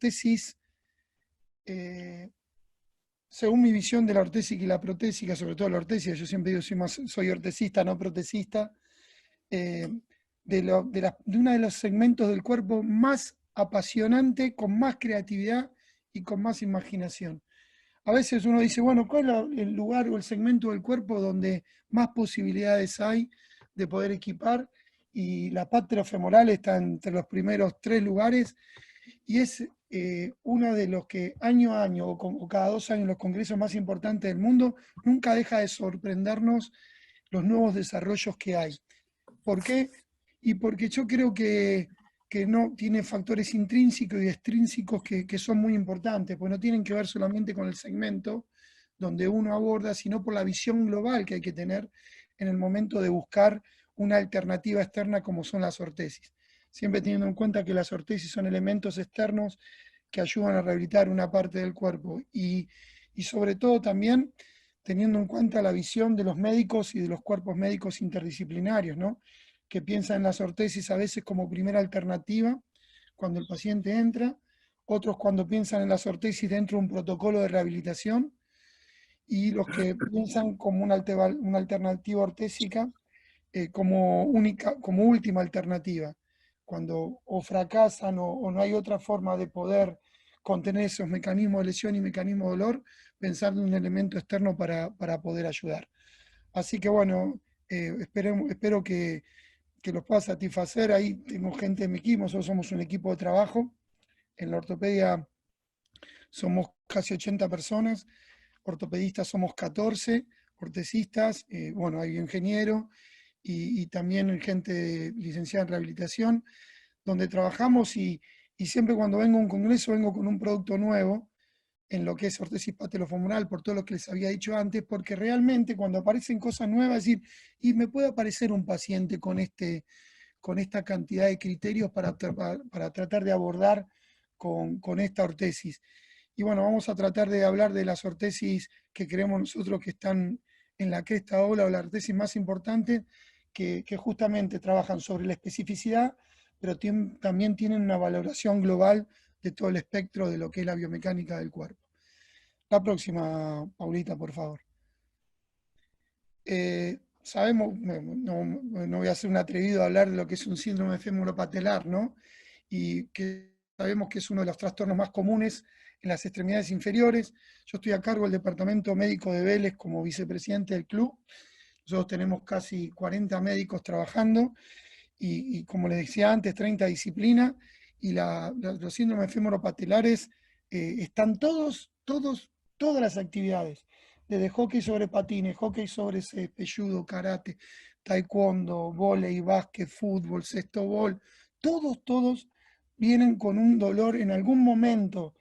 ortesis, según mi visión de la ortésica y la protésica, sobre todo la ortésica, yo siempre digo soy ortesista, no protesista, de uno de los segmentos del cuerpo más apasionante, con más creatividad y con más imaginación. A veces uno dice, bueno, ¿cuál es el lugar o el segmento del cuerpo donde más posibilidades hay de poder equipar? Y la patelofemoral está entre los primeros 3 lugares y es uno de los que año a año o cada 2 años los congresos más importantes del mundo, nunca deja de sorprendernos los nuevos desarrollos que hay. ¿Por qué? Y porque yo creo que no tiene factores intrínsecos y extrínsecos que son muy importantes, pues no tienen que ver solamente con el segmento donde uno aborda, sino por la visión global que hay que tener en el momento de buscar una alternativa externa como son las ortesis. Siempre teniendo en cuenta que las ortesis son elementos externos que ayudan a rehabilitar una parte del cuerpo y sobre todo también teniendo en cuenta la visión de los médicos y de los cuerpos médicos interdisciplinarios, ¿no? Que piensan en las ortesis a veces como primera alternativa cuando el paciente entra, otros cuando piensan en las ortesis dentro de un protocolo de rehabilitación, y los que piensan como una alternativa ortésica como última alternativa, cuando o fracasan o no hay otra forma de poder contener esos mecanismos de lesión y mecanismos de dolor, pensar en un elemento externo para poder ayudar. Así que bueno, espero que los pueda satisfacer. Ahí tengo gente en mi equipo, nosotros somos un equipo de trabajo. En la ortopedia somos casi 80 personas, ortopedistas somos 14, ortesistas, bueno, hay ingeniero y también gente licenciada en rehabilitación, donde trabajamos y siempre cuando vengo a un congreso vengo con un producto nuevo en lo que es ortesis patelofemoral, por todo lo que les había dicho antes, porque realmente cuando aparecen cosas nuevas, es decir, y me puede aparecer un paciente con esta cantidad de criterios para tratar de abordar con esta ortesis. Y bueno, vamos a tratar de hablar de las ortesis que creemos nosotros que están en la cresta de ola o la ortesis más importante, que justamente trabajan sobre la especificidad, pero también tienen una valoración global de todo el espectro de lo que es la biomecánica del cuerpo. La próxima, Paulita, por favor. Sabemos, no voy a ser un atrevido a hablar de lo que es un síndrome femoropatelar, ¿no? Y que sabemos que es uno de los trastornos más comunes en las extremidades inferiores. Yo estoy a cargo del departamento médico de Vélez como vicepresidente del club. Nosotros tenemos casi 40 médicos trabajando y como les decía antes, 30 disciplinas, y los síndromes femoropatelares están todas las actividades, desde hockey sobre patines, hockey sobre césped, judo, karate, taekwondo, vóley, básquet, fútbol, sextobol, todos vienen con un dolor en algún momento.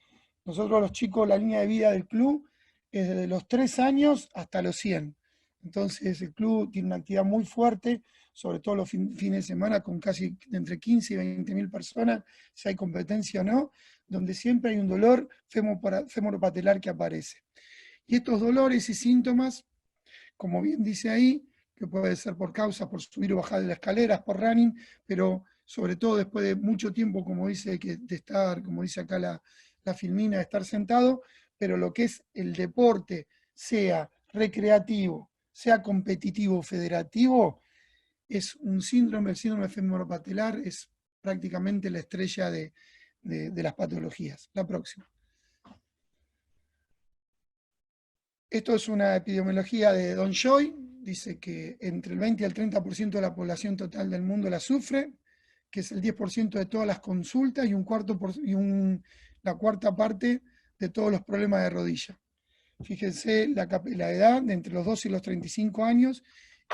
Nosotros los chicos, la línea de vida del club es desde los 3 años hasta los 100. Entonces el club tiene una actividad muy fuerte, sobre todo los fines de semana, con casi entre 15 y 20 mil personas, si hay competencia o no, donde siempre hay un dolor femoropatelar que aparece. Y estos dolores y síntomas, como bien dice ahí, que puede ser por causa, por subir o bajar de las escaleras, por running, pero sobre todo después de mucho tiempo, como dice, de estar, como dice acá la filmina, de estar sentado, pero lo que es el deporte, sea recreativo, sea competitivo o federativo, es un síndrome, el síndrome femoropatelar es prácticamente la estrella de las patologías. La próxima. Esto es una epidemiología de Don Joy, dice que entre el 20 y el 30% de la población total del mundo la sufre, que es el 10% de todas las consultas y la cuarta parte de todos los problemas de rodilla. Fíjense la edad de entre los 12 y los 35 años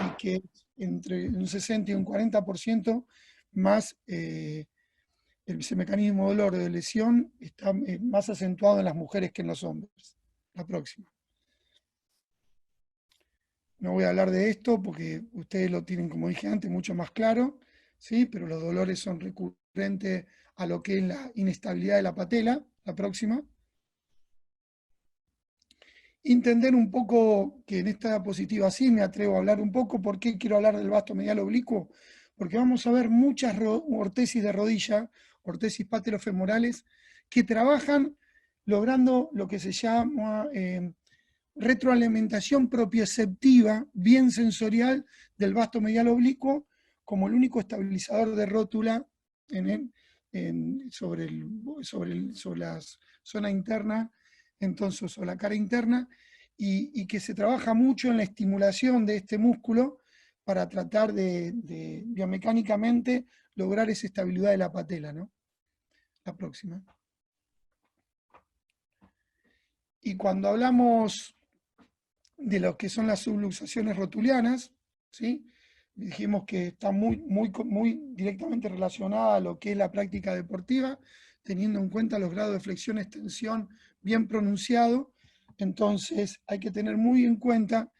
y que entre un 60 y un 40% más ese mecanismo de dolor de lesión está más acentuado en las mujeres que en los hombres. La próxima. No voy a hablar de esto porque ustedes lo tienen, como dije antes, mucho más claro, ¿sí? Pero los dolores son recurrentes a lo que es la inestabilidad de la patela. La próxima. Entender un poco que en esta diapositiva sí me atrevo a hablar un poco. ¿Por qué quiero hablar del vasto medial oblicuo? Porque vamos a ver muchas ortesis de rodilla, ortesis patelofemorales, que trabajan logrando lo que se llama retroalimentación propioceptiva, bien sensorial, del vasto medial oblicuo, como el único estabilizador de rótula sobre la zona interna, entonces, o la cara interna, y que se trabaja mucho en la estimulación de este músculo para tratar de biomecánicamente lograr esa estabilidad de la patela, ¿no? La próxima. Y cuando hablamos de lo que son las subluxaciones rotulianas, ¿sí? Dijimos que está muy directamente relacionada a lo que es la práctica deportiva, teniendo en cuenta los grados de flexión-extensión bien pronunciado. Entonces hay que tener muy en cuenta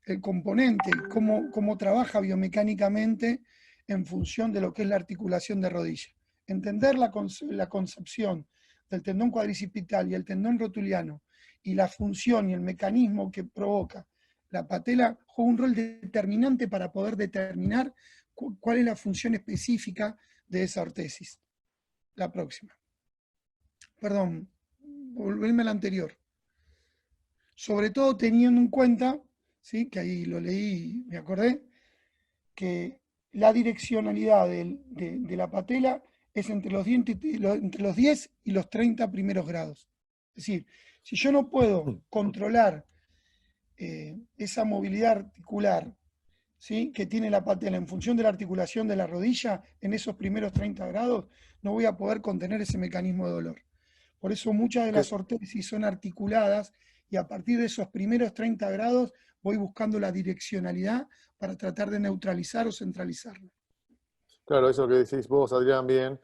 el componente, cómo trabaja biomecánicamente en función de lo que es la articulación de rodilla. Entender la concepción del tendón cuadricipital y el tendón rotuliano y la función y el mecanismo que provoca la patela juega un rol determinante para poder determinar cuál es la función específica de esa ortesis. La próxima. Perdón, volverme a la anterior. Sobre todo teniendo en cuenta, ¿sí? Que ahí lo leí y me acordé, que la direccionalidad de la patela es entre los 10 y los 30 primeros grados. Es decir, si yo no puedo controlar esa movilidad articular, ¿sí? Que tiene la patela en función de la articulación de la rodilla, en esos primeros 30 grados, no voy a poder contener ese mecanismo de dolor. Por eso muchas de las ortesis son articuladas y a partir de esos primeros 30 grados voy buscando la direccionalidad para tratar de neutralizar o centralizarla. Claro, eso que decís vos, Adrián, bien,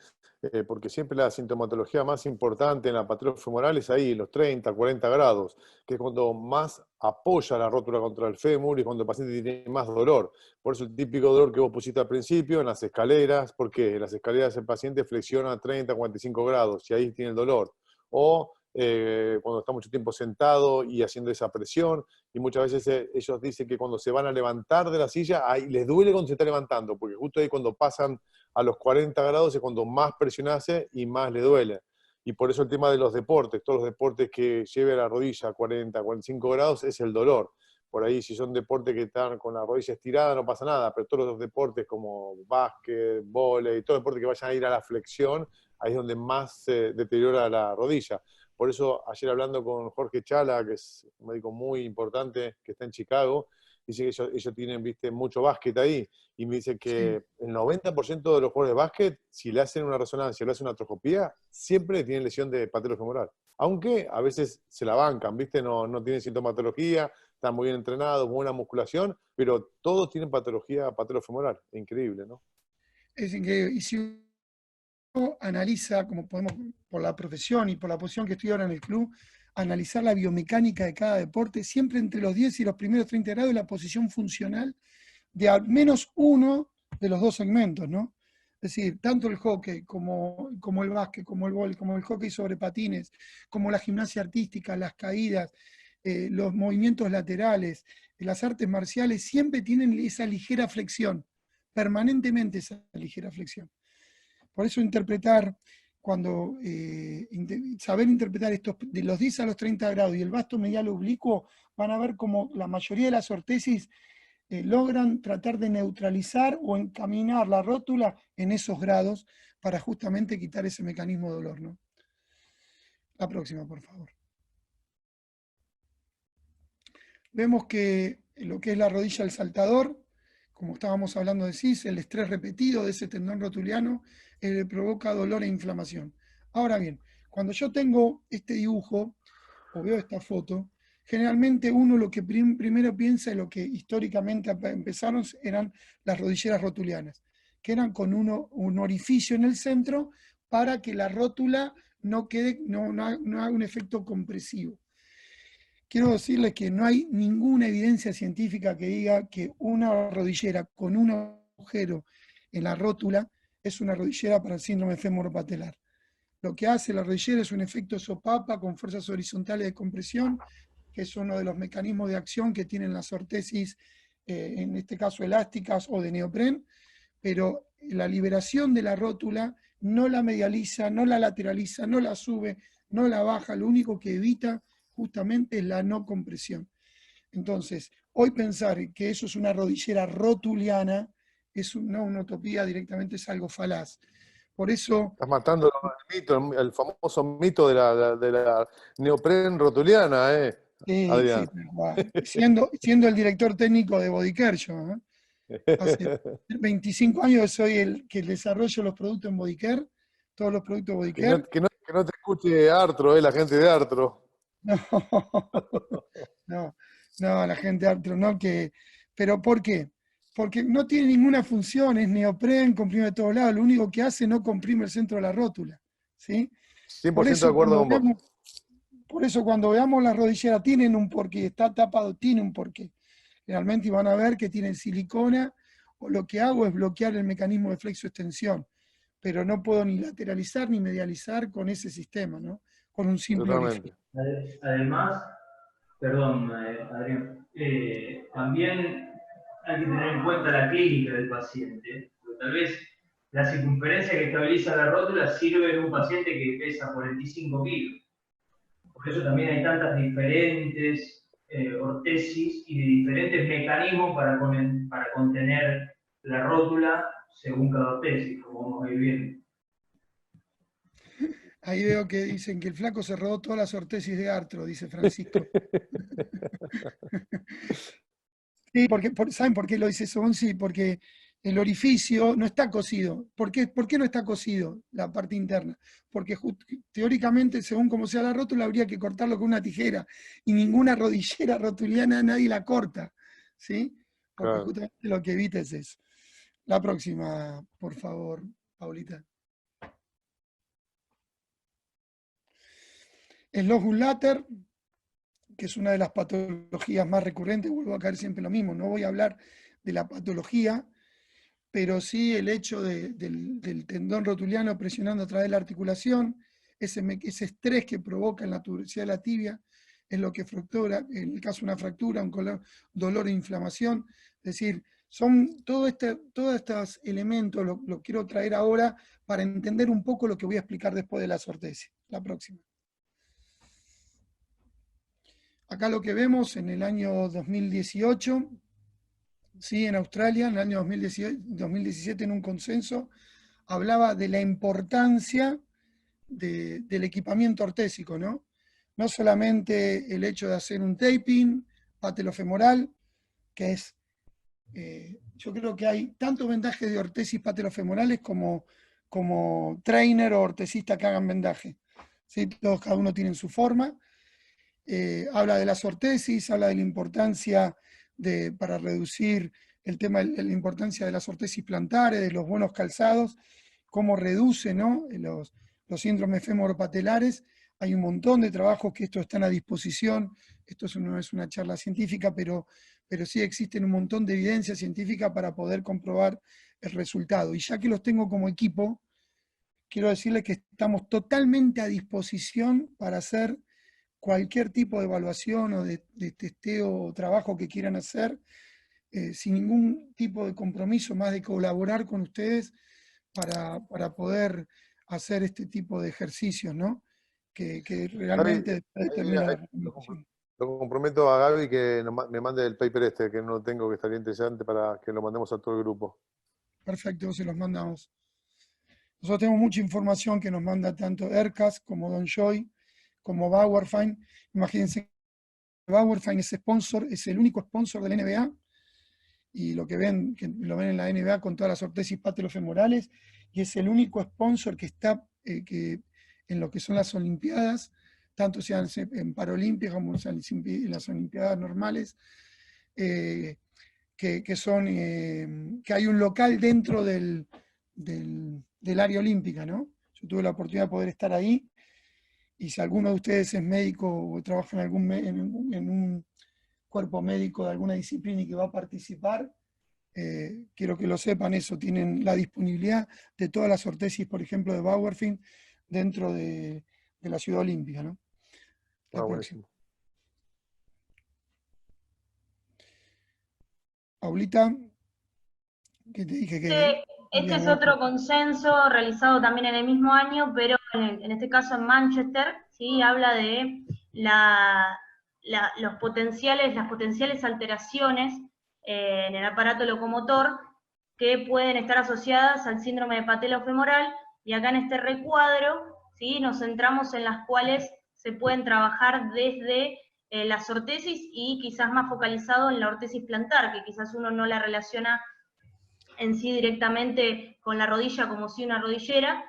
porque siempre la sintomatología más importante en la patelofemoral es ahí, los 30, 40 grados, que es cuando más apoya la rótula contra el fémur y cuando el paciente tiene más dolor. Por eso el típico dolor que vos pusiste al principio en las escaleras, porque en las escaleras el paciente flexiona a 30, 45 grados y ahí tiene el dolor. O cuando está mucho tiempo sentado y haciendo esa presión, y muchas veces ellos dicen que cuando se van a levantar de la silla, ahí les duele cuando se está levantando, porque justo ahí cuando pasan a los 40 grados es cuando más presión hace y más le duele. Y por eso el tema de los deportes, todos los deportes que lleve a la rodilla a 40, 45 grados es el dolor. Por ahí si son deportes que están con la rodilla estirada no pasa nada, pero todos los deportes como básquet, vóley, todo deporte que vayan a ir a la flexión, ahí es donde más se deteriora la rodilla. Por eso ayer hablando con Jorge Chala, que es un médico muy importante que está en Chicago, dice que ellos tienen, viste, mucho básquet ahí, y me dice que el 90% de los jugadores de básquet, si le hacen una resonancia o le hacen una trocopía, siempre tienen lesión de patelofemoral. Aunque a veces se la bancan, viste, no tienen sintomatología, están muy bien entrenados, buena musculación, pero todos tienen patología patelofemoral. Increíble, ¿no? Es increíble. Y si analiza, como podemos, por la profesión y por la posición que estoy ahora en el club, analizar la biomecánica de cada deporte, siempre entre los 10 y los primeros 30 grados y la posición funcional de al menos uno de los dos segmentos, ¿no? Es decir, tanto el hockey como el básquet, como el vóley, como el hockey sobre patines, como la gimnasia artística, las caídas, los movimientos laterales, las artes marciales, siempre tienen esa ligera flexión, permanentemente esa ligera flexión. Por eso saber interpretar estos de los 10 a los 30 grados y el vasto medial oblicuo, van a ver como la mayoría de las ortesis logran tratar de neutralizar o encaminar la rótula en esos grados para justamente quitar ese mecanismo de dolor, ¿no? La próxima, por favor. Vemos que lo que es la rodilla del saltador, como estábamos hablando de CIS, el estrés repetido de ese tendón rotuliano le provoca dolor e inflamación. Ahora bien, cuando yo tengo este dibujo o veo esta foto, generalmente uno lo que primero piensa y lo que históricamente empezaron eran las rodilleras rotulianas, que eran con un orificio en el centro para que la rótula no haga un efecto compresivo. Quiero decirles que no hay ninguna evidencia científica que diga que una rodillera con un agujero en la rótula es una rodillera para el síndrome femoropatelar. Lo que hace la rodillera es un efecto sopapa con fuerzas horizontales de compresión, que es uno de los mecanismos de acción que tienen las ortesis, en este caso elásticas o de neopren, pero la liberación de la rótula no la medializa, no la lateraliza, no la sube, no la baja, lo único que evita justamente es la no compresión. Entonces, hoy pensar que eso es una rodillera rotuliana es una utopía, directamente es algo falaz. Por eso, Estás matando el mito, el famoso mito de la neopren rotuliana, sí, Adrián. sí, tal cual. Siendo el director técnico de Bodycare, yo, ¿eh? Hace 25 años que soy el que desarrollo los productos en Bodycare, todos los productos Bodycare. Que no te escuche Artro, la gente de Artro. No, no, no, la gente Artro, no, pero ¿por qué? Porque no tiene ninguna función, es neopren, comprime de todos lados, lo único que hace no comprime el centro de la rótula, ¿sí? Por 100% de eso acuerdo cuando con vos. veamos, por eso cuando veamos las rodilleras tienen un porqué, está tapado, tiene un porqué. Realmente van a ver que tienen silicona, o lo que hago es bloquear el mecanismo de flexo-extensión, pero no puedo ni lateralizar ni medializar con ese sistema, ¿no? Con un simple orificio. Totalmente. Además, perdón, Adrián, también hay que tener en cuenta la clínica del paciente, porque tal vez la circunferencia que estabiliza la rótula sirve en un paciente que pesa 45 kilos. Por eso también hay tantas diferentes ortesis y diferentes mecanismos para contener la rótula según cada ortesis, como vamos a ir viendo. Ahí veo que dicen que el flaco se rodó todas las ortesis de Artro, dice Francisco. Sí, ¿saben por qué lo dice Sonsi? Porque el orificio no está cosido. ¿Por qué no está cosido la parte interna? Porque teóricamente, según como sea la rótula, habría que cortarlo con una tijera. Y ninguna rodillera rotuliana nadie la corta. ¿Sí? Porque Claro. justamente lo que evita es eso. La próxima, por favor, Paulita. Slow Later, que es una de las patologías más recurrentes, vuelvo a caer siempre lo mismo. No voy a hablar de la patología, pero sí el hecho del tendón rotuliano presionando a través de la articulación, ese estrés que provoca en la tuberosidad de la tibia, es lo que fractura, en el caso de una fractura, un dolor e inflamación. Es decir, son todos estos elementos, lo quiero traer ahora para entender un poco lo que voy a explicar después de la ortesis. La próxima. Acá lo que vemos en el año 2018, ¿sí? En Australia, en el año 2017, en un consenso, hablaba de la importancia del equipamiento ortésico, ¿no? No solamente el hecho de hacer un taping patelofemoral, que es, yo creo que hay tanto vendajes de ortesis patelofemorales como trainer o ortesista que hagan vendaje. ¿Sí? Todos, cada uno tiene su forma. Habla de las ortesis, habla de la importancia para reducir el tema, la importancia de las ortesis plantares, de los buenos calzados, cómo reduce, ¿no? los síndromes femoropatelares. Hay un montón de trabajos que esto están a disposición. Esto no es una charla científica, pero sí existen un montón de evidencia científica para poder comprobar el resultado. Y ya que los tengo como equipo, quiero decirles que estamos totalmente a disposición para hacer cualquier tipo de evaluación o de testeo o trabajo que quieran hacer, sin ningún tipo de compromiso más de colaborar con ustedes para poder hacer este tipo de ejercicios, ¿no? Que Gaby, realmente determina la recomendación. lo comprometo a Gaby que me mande el paper que no tengo, que estaría interesante para que lo mandemos a todo el grupo. Perfecto, se los mandamos. Nosotros tenemos mucha información que nos manda tanto ERCAS como Don Joy, como Bauerfein. Imagínense que Bauerfein es sponsor, es el único sponsor de la NBA, y lo que ven, que lo ven en la NBA con todas las ortesis patelofemorales, y es el único sponsor que está en lo que son las Olimpiadas, tanto sean en Paralímpicas como sean en las Olimpiadas normales, que hay un local dentro del área olímpica, ¿no? Yo tuve la oportunidad de poder estar ahí, y si alguno de ustedes es médico o trabaja en un cuerpo médico de alguna disciplina y que va a participar, quiero que lo sepan eso, tienen la disponibilidad de todas las ortesis, por ejemplo, de Bauerfeind, dentro de la ciudad olímpica, ¿no? La próxima. Buenísimo. Paulita, que te dije que... Este es otro consenso realizado también en el mismo año, pero en este caso en Manchester, ¿sí? Habla de las potenciales alteraciones en el aparato locomotor que pueden estar asociadas al síndrome de patelofemoral, y acá en este recuadro, ¿sí? Nos centramos en las cuales se pueden trabajar desde las ortesis y quizás más focalizado en la ortesis plantar, que quizás uno no la relaciona en sí directamente con la rodilla como si una rodillera,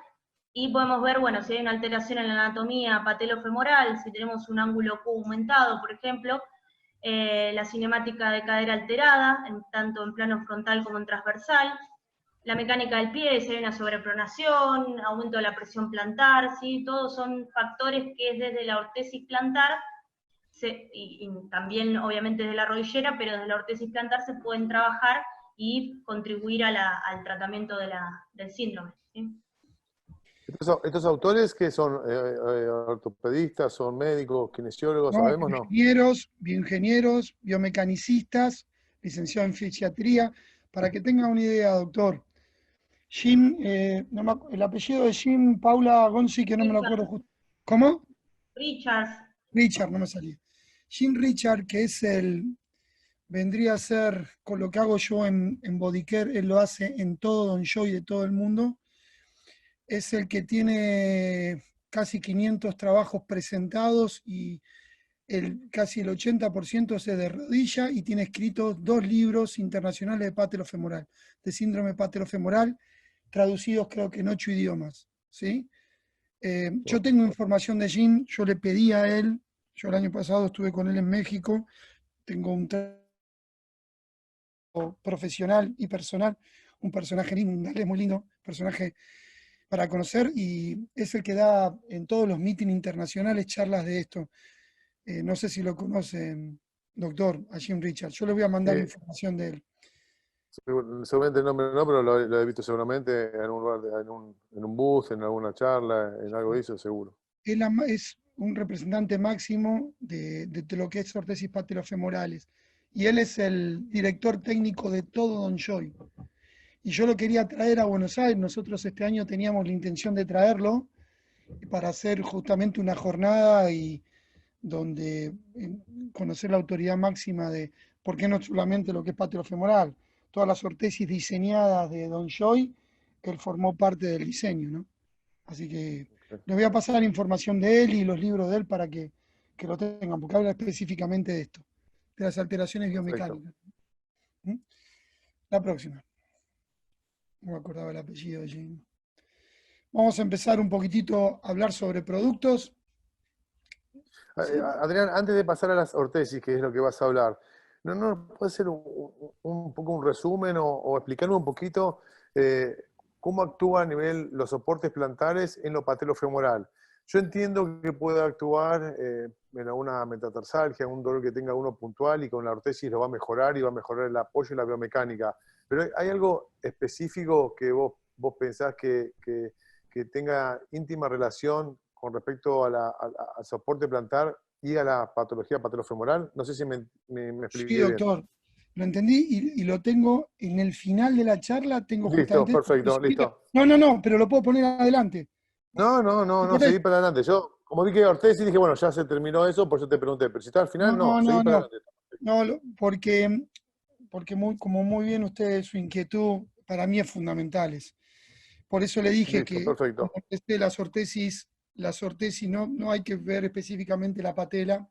y podemos ver, bueno, si hay una alteración en la anatomía patelofemoral, si tenemos un ángulo Q aumentado, por ejemplo, la cinemática de cadera alterada, tanto en plano frontal como en transversal, la mecánica del pie, si hay una sobrepronación, aumento de la presión plantar, ¿sí? Todos son factores que desde la ortesis plantar, y también obviamente desde la rodillera, pero desde la ortesis plantar se pueden trabajar y contribuir al tratamiento del síndrome, ¿sí? ¿Estos autores que son ortopedistas, son médicos, kinesiólogos, No, sabemos, no? bioingenieros, biomecanicistas, licenciados en fisiatría. Para que tenga una idea, doctor, Jim, el apellido de Jim Paula Gonzi, que no me lo acuerdo justo. ¿Cómo? Richard, no me salía. Jim Richard, que es vendría a ser, con lo que hago yo en Bodycare, él lo hace en todo Don Joy de todo el mundo, es el que tiene casi 500 trabajos presentados y casi el 80% es de rodilla, y tiene escritos 2 libros internacionales de patelofemoral, de síndrome patelofemoral, traducidos creo que en 8 idiomas, ¿sí? Yo tengo información de Jim, yo le pedí a él, yo el año pasado estuve con él en México, tengo un profesional y personal, un personaje lindo, un galés muy lindo, personaje para conocer, y es el que da en todos los mítines internacionales charlas de esto. No sé si lo conocen, doctor, a Jim Richard. Yo le voy a mandar información de él. Seguramente el nombre no, pero lo he visto seguramente en un lugar, en un bus, en alguna charla, en algo de eso, seguro. Él es un representante máximo de lo que es ortesis patelofemorales, y él es el director técnico de todo Don Joy. Y yo lo quería traer a Buenos Aires. Nosotros este año teníamos la intención de traerlo para hacer justamente una jornada y donde conocer la autoridad máxima de, ¿por qué no solamente lo que es patelofemoral? Todas las ortesis diseñadas de Don Joy, él formó parte del diseño, ¿no? Así que les voy a pasar la información de él y los libros de él para que lo tengan, porque habla específicamente de esto, de las alteraciones biomecánicas. La próxima. No me acordaba el apellido de Jim. Vamos a empezar un poquitito a hablar sobre productos. Adrián, antes de pasar a las ortesis, que es lo que vas a hablar, ¿no puede ser un poco un resumen o explicarme un poquito cómo actúa a nivel los soportes plantares en lo patelofemoral? Yo entiendo que puede actuar en alguna metatarsalgia, un dolor que tenga uno puntual, y con la ortesis lo va a mejorar y va a mejorar el apoyo y la biomecánica. Pero ¿hay algo específico que vos pensás que tenga íntima relación con respecto al soporte plantar y a la patología patelofemoral? No sé si me expliqué Sí, doctor, bien. lo entendí y lo tengo en el final de la charla. Tengo Listo, justamente. perfecto, listo. No, pero lo puedo poner adelante. No, seguí para adelante. Yo, como vi que ortesis, dije, bueno, ya se terminó eso, por eso te pregunté. Pero si está al final, no, seguí para adelante. No, porque como muy bien usted, su inquietud para mí es fundamental. Por eso le dije Listo, que perfecto. las ortesis no hay que ver específicamente la patela,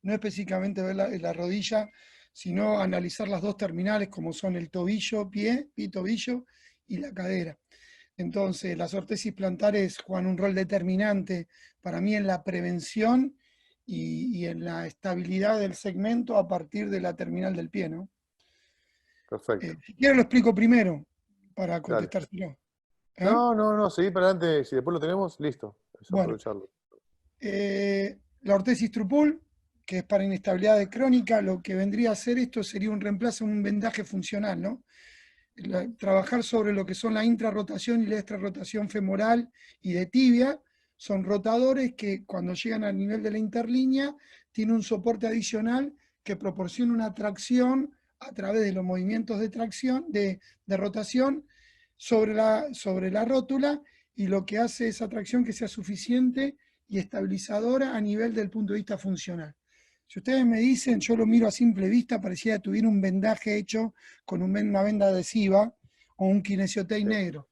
no específicamente ver la rodilla, sino analizar las dos terminales, como son el tobillo, pie y tobillo, y la cadera. Entonces, las ortesis plantares juegan un rol determinante para mí en la prevención y en la estabilidad del segmento a partir de la terminal del pie, ¿no? Perfecto. Si quiere lo explico primero para Dale. contestárselo. No, seguí para adelante. Si después lo tenemos, listo. Es Bueno, aprovecharlo. la ortesis Trupul, que es para inestabilidad crónica, lo que vendría a hacer esto sería un reemplazo, un vendaje funcional, ¿no? Trabajar sobre lo que son la intrarrotación y la extrarrotación femoral y de tibia. Son rotadores que cuando llegan al nivel de la interlínea tienen un soporte adicional que proporciona una tracción a través de los movimientos de tracción, de rotación, sobre la rótula, y lo que hace esa tracción que sea suficiente y estabilizadora a nivel del punto de vista funcional. Si ustedes me dicen, yo lo miro a simple vista, parecía que tuviera un vendaje hecho con una venda adhesiva o un kinesiotape negro.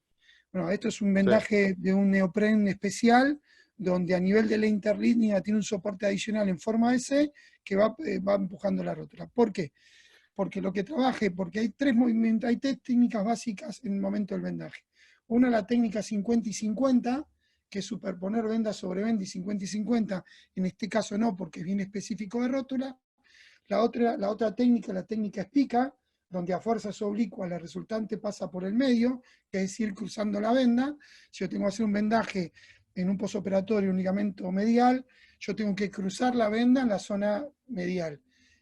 Bueno, esto es un vendaje de un neopren especial, donde a nivel de la interlínea tiene un soporte adicional en forma de C que va empujando la rótula. ¿Por qué? Porque lo que trabaje, porque hay tres movimientos, hay tres técnicas básicas en el momento del vendaje. Una, la técnica 50 y 50, que es superponer venda sobre venda y 50 y 50, en este caso no, porque es bien específico de rótula. La otra técnica, la técnica espica, donde a fuerzas oblicuas la resultante pasa por el medio, que es ir cruzando la venda. Si yo tengo que hacer un vendaje en un posoperatorio, un ligamento medial, yo tengo que cruzar la venda en la zona medial.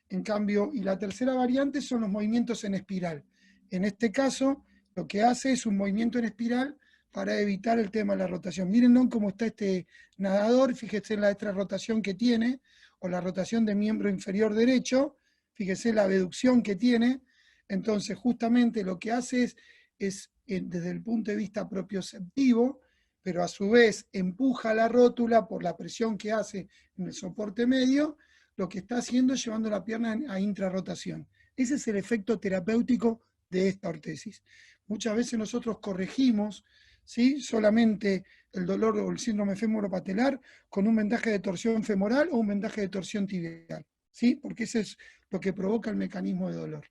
En cambio, y la tercera variante son los movimientos en espiral. En este caso, lo que hace es un movimiento en espiral para evitar el tema de la rotación. Mírenlo cómo está este nadador, fíjense en la extra rotación que tiene, o la rotación de miembro inferior derecho, fíjense la abducción que tiene. Entonces, justamente lo que hace es desde el punto de vista propioceptivo, pero a su vez empuja la rótula por la presión que hace en el soporte medio, lo que está haciendo es llevando la pierna a intrarrotación. Ese es el efecto terapéutico de esta ortesis. Muchas veces nosotros corregimos, ¿sí?, solamente el dolor o el síndrome femoropatelar con un vendaje de torsión femoral o un vendaje de torsión tibial, ¿sí?, porque ese es lo que provoca el mecanismo de dolor.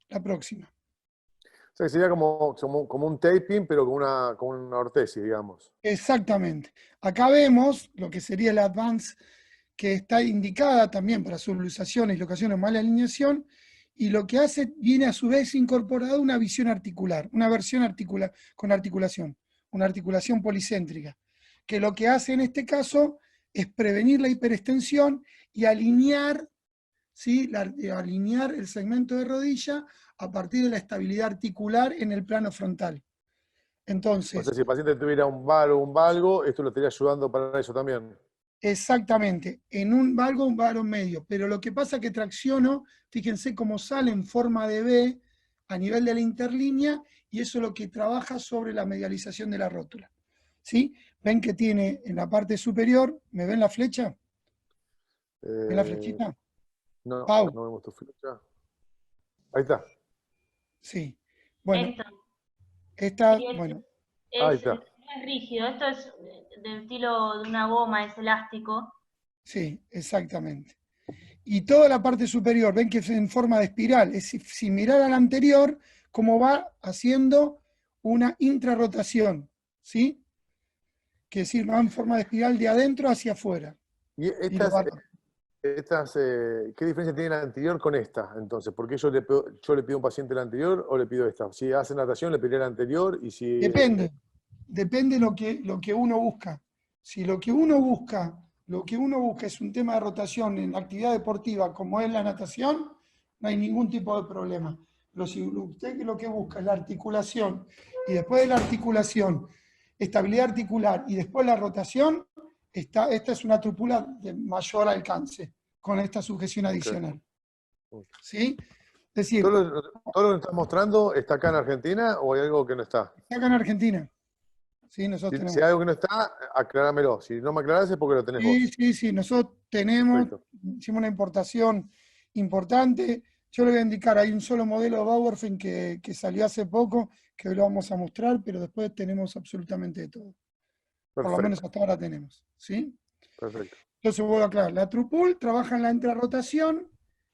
La próxima. O sea, que sería como un taping, pero con una ortesis, digamos. Exactamente. Acá vemos lo que sería el Advance, que está indicada también para subluxaciones y locaciones de mala alineación, y lo que hace, viene a su vez incorporada una visión articular, una versión articular, con articulación, una articulación policéntrica, que lo que hace en este caso es prevenir la hiperextensión y alinear, ¿sí?, alinear el segmento de rodilla a partir de la estabilidad articular en el plano frontal. Entonces, O sea, si el paciente tuviera un valgo, esto lo estaría ayudando para eso también. exactamente, en un valgo medio, pero lo que pasa es que tracciono, fíjense cómo sale en forma de V a nivel de la interlínea, y eso es lo que trabaja sobre la medialización de la rótula. ¿Sí? ¿Ven que tiene en la parte superior? ¿Me ven la flecha? ¿Ven la flechita? No, Pau. no vemos tu flecha. Ahí está. Sí. Bueno, Esto. esta, Sí, bueno, Ahí es está. rígido, esto es del estilo de una goma, es elástico. sí, exactamente. Y toda la parte superior, ven que es en forma de espiral, es si mirar al anterior, como va haciendo una intrarrotación, ¿sí? Que es decir, va en forma de espiral de adentro hacia afuera. Y Y lo va ¿qué diferencia tiene la anterior con esta, entonces? Porque yo le pido a un paciente la anterior o le pido esta. Si hace natación, le pediré la anterior, y si... Depende lo que uno busca. Si lo que uno busca es un tema de rotación en la actividad deportiva como es la natación, no hay ningún tipo de problema. Pero si usted lo que busca es la articulación, y después de la articulación, estabilidad articular, y después la rotación, esta es una trúpula de mayor alcance, con esta sujeción adicional. ¿Sí? Es decir, ¿Todo lo que estás mostrando está acá en Argentina o hay algo que no está? está acá en Argentina. Sí, nosotros Si tenemos. hay algo que no está, acláramelo. Si no me aclarás es porque lo tenés vos. Sí, nosotros tenemos, Perfecto. hicimos una importación importante. Yo le voy a indicar, hay un solo modelo de Bauerfeind que salió hace poco, que lo vamos a mostrar, pero después tenemos absolutamente de todo. Por lo menos Perfecto. hasta ahora tenemos. ¿Sí? Perfecto. Entonces voy a aclarar, la Trupul trabaja en la intrarrotación,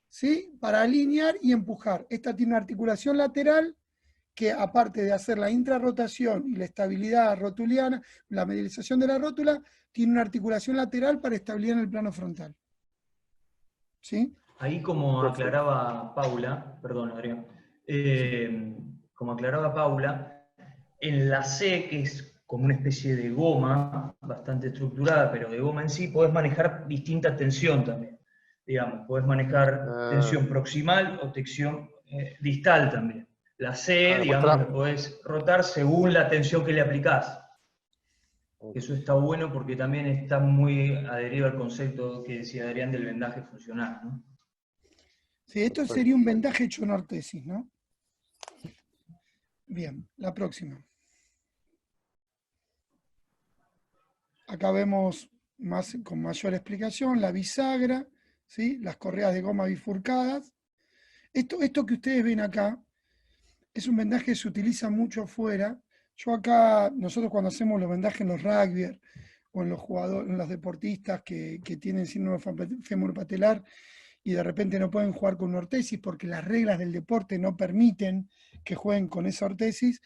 ¿sí?, para alinear y empujar. Esta tiene una articulación lateral que, aparte de hacer la intrarrotación y la estabilidad rotuliana, la medialización de la rótula, tiene una articulación lateral para estabilidad en el plano frontal. ¿Sí? Ahí, como Perfecto. aclaraba Paula, perdón, Adrián, como aclaraba Paula, en la C, que es como una especie de goma, bastante estructurada, pero de goma en sí, podés manejar distinta tensión también. Digamos, podés manejar tensión proximal o tensión distal también. La C, digamos, la podés rotar según la tensión que le aplicás. Eso está bueno porque también está muy adherido al concepto que decía Adrián del vendaje funcional, ¿no? Sí, esto sería un vendaje hecho en ortesis, ¿no? Bien, la próxima. Acá vemos con mayor explicación la bisagra, ¿sí? Las correas de goma bifurcadas. Esto que ustedes ven acá es un vendaje que se utiliza mucho afuera. Yo acá, nosotros cuando hacemos los vendajes en los rugby o en los jugadores, en los deportistas que tienen síndrome femoro-patelar y de repente no pueden jugar con una ortesis porque las reglas del deporte no permiten que jueguen con esa ortesis,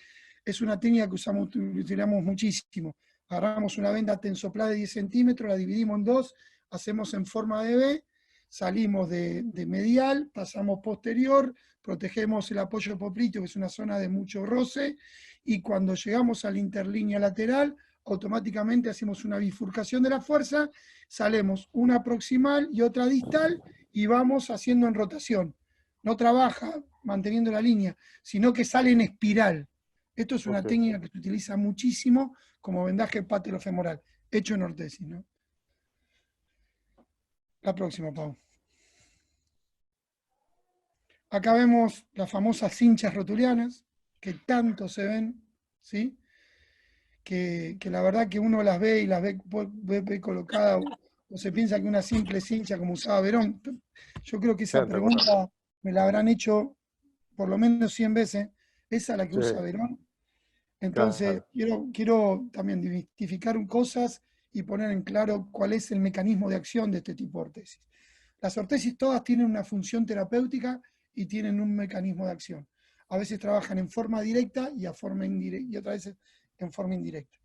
es una técnica que utilizamos muchísimo. Agarramos una venda tensoplada de 10 centímetros, la dividimos en dos, hacemos en forma de V, salimos de medial, pasamos posterior, protegemos el apoyo popliteo, que es una zona de mucho roce, y cuando llegamos a la interlínea lateral, automáticamente hacemos una bifurcación de la fuerza, salemos una proximal y otra distal, y vamos haciendo en rotación. No trabaja manteniendo la línea, sino que sale en espiral. Esto es una técnica que se utiliza muchísimo como vendaje patelofemoral, hecho en ortesis, ¿no? La próxima, Pau. Acá vemos las famosas cinchas rotulianas, que tanto se ven, ¿sí? Que la verdad que uno las ve y las ve colocadas, o se piensa que una simple cincha como usaba Verón. Yo creo que esa pregunta me la habrán hecho por lo menos 100 veces. Esa es la que usa Verón. Entonces, quiero también identificar cosas y poner en claro cuál es el mecanismo de acción de este tipo de ortesis. Las ortesis todas tienen una función terapéutica y tienen un mecanismo de acción. A veces trabajan en forma directa y otras veces en forma indirecta.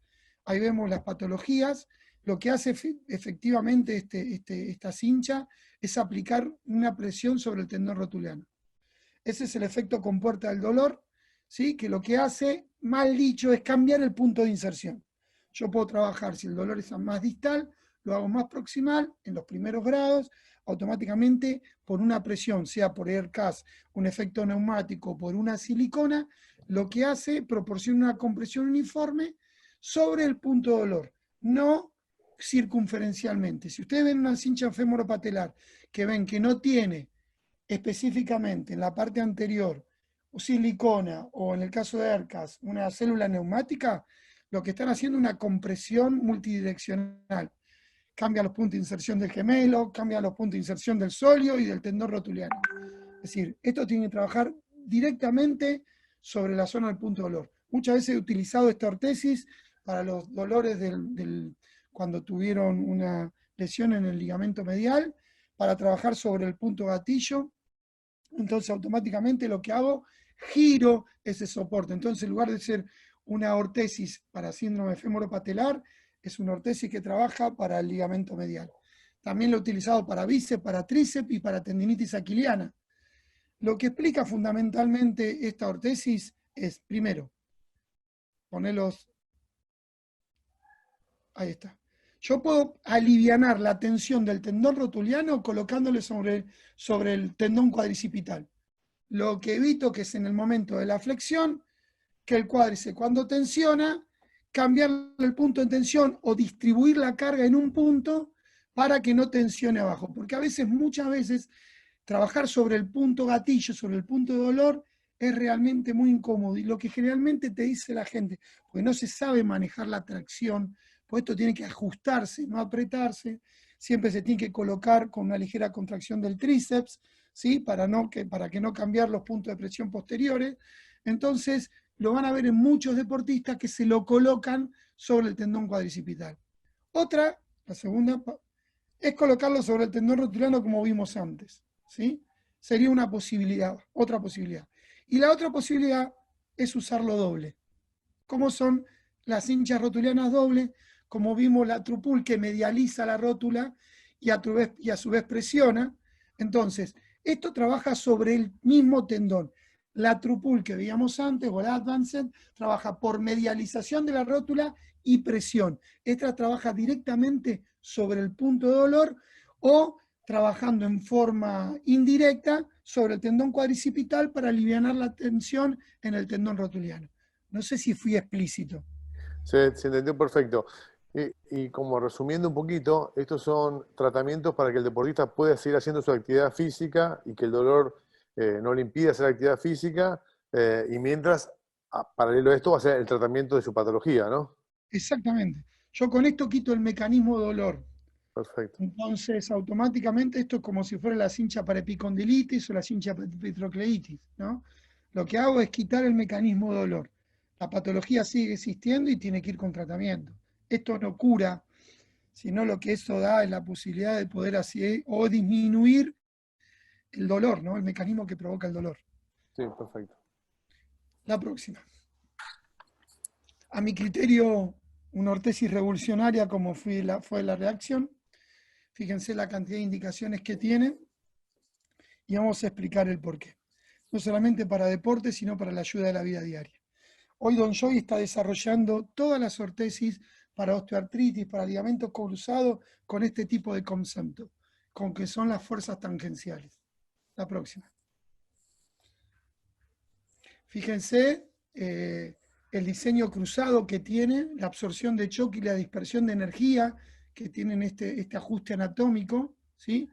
Ahí vemos las patologías. Lo que hace efectivamente esta cincha es aplicar una presión sobre el tendón rotuliano. Ese es el efecto compuerta del dolor, ¿sí? Que lo que hace, mal dicho, es cambiar el punto de inserción. Yo puedo trabajar, si el dolor es más distal, lo hago más proximal, en los primeros grados, automáticamente por una presión, sea por ERCAS, un efecto neumático, por una silicona, lo que hace, proporciona una compresión uniforme sobre el punto de dolor, no circunferencialmente. Si ustedes ven una cincha femoropatelar que ven que no tiene específicamente en la parte anterior o silicona o en el caso de ERCAS una célula neumática, lo que están haciendo es una compresión multidireccional. Cambia los puntos de inserción del gemelo, cambia los puntos de inserción del sóleo y del tendón rotuliano. Es decir, esto tiene que trabajar directamente sobre la zona del punto de dolor. Muchas veces he utilizado esta ortesis para los dolores cuando tuvieron una lesión en el ligamento medial, para trabajar sobre el punto gatillo. Entonces automáticamente lo que hago, giro ese soporte. Entonces en lugar de ser una ortesis para síndrome femoropatelar, es una ortesis que trabaja para el ligamento medial. También lo he utilizado para bíceps, para tríceps y para tendinitis aquiliana. Lo que explica fundamentalmente esta ortesis es, primero, ponerlos, ahí está. Yo puedo alivianar la tensión del tendón rotuliano colocándole sobre el tendón cuadricipital. Lo que evito que es en el momento de la flexión, que el cuádriceps cuando tensiona, cambiar el punto de tensión o distribuir la carga en un punto para que no tensione abajo. Porque a veces, muchas veces, trabajar sobre el punto gatillo, sobre el punto de dolor, es realmente muy incómodo. Y lo que generalmente te dice la gente, porque no se sabe manejar la tracción, pues esto tiene que ajustarse, no apretarse, siempre se tiene que colocar con una ligera contracción del tríceps, ¿sí? para que no cambiar los puntos de presión posteriores. Entonces, lo van a ver en muchos deportistas que se lo colocan sobre el tendón cuadricipital. Otra, la segunda, es colocarlo sobre el tendón rotuliano como vimos antes, ¿sí? Sería una posibilidad, otra posibilidad. Y la otra posibilidad es usarlo doble. ¿Cómo son las cinchas rotulianas dobles? Como vimos la trupul que medializa la rótula y a su vez presiona. Entonces, esto trabaja sobre el mismo tendón. La trupul que veíamos antes, o la advanced, trabaja por medialización de la rótula y presión. Esta trabaja directamente sobre el punto de dolor o trabajando en forma indirecta sobre el tendón cuadricipital para aliviar la tensión en el tendón rotuliano. No sé si fui explícito. Se entendió perfecto. Y como resumiendo un poquito, estos son tratamientos para que el deportista pueda seguir haciendo su actividad física y que el dolor no le impida hacer actividad física, y mientras, paralelo a esto, va a ser el tratamiento de su patología, ¿no? Exactamente. Yo con esto quito el mecanismo de dolor. Perfecto. Entonces, automáticamente esto es como si fuera la cincha para epicondilitis o la cincha para petrocleitis, ¿no? Lo que hago es quitar el mecanismo de dolor. La patología sigue existiendo y tiene que ir con tratamiento. Esto no cura, sino lo que eso da es la posibilidad de poder así o disminuir el dolor, ¿no? El mecanismo que provoca el dolor. Sí, perfecto. La próxima. A mi criterio, una ortesis revolucionaria como fue la reacción. Fíjense la cantidad de indicaciones que tiene y vamos a explicar el porqué. No solamente para deporte, sino para la ayuda de la vida diaria. Hoy Don Joy está desarrollando todas las ortesis para osteoartritis, para ligamentos cruzados, con este tipo de concepto, con que son las fuerzas tangenciales. La próxima. Fíjense el diseño cruzado que tiene, la absorción de choque y la dispersión de energía que tienen este ajuste anatómico, ¿sí?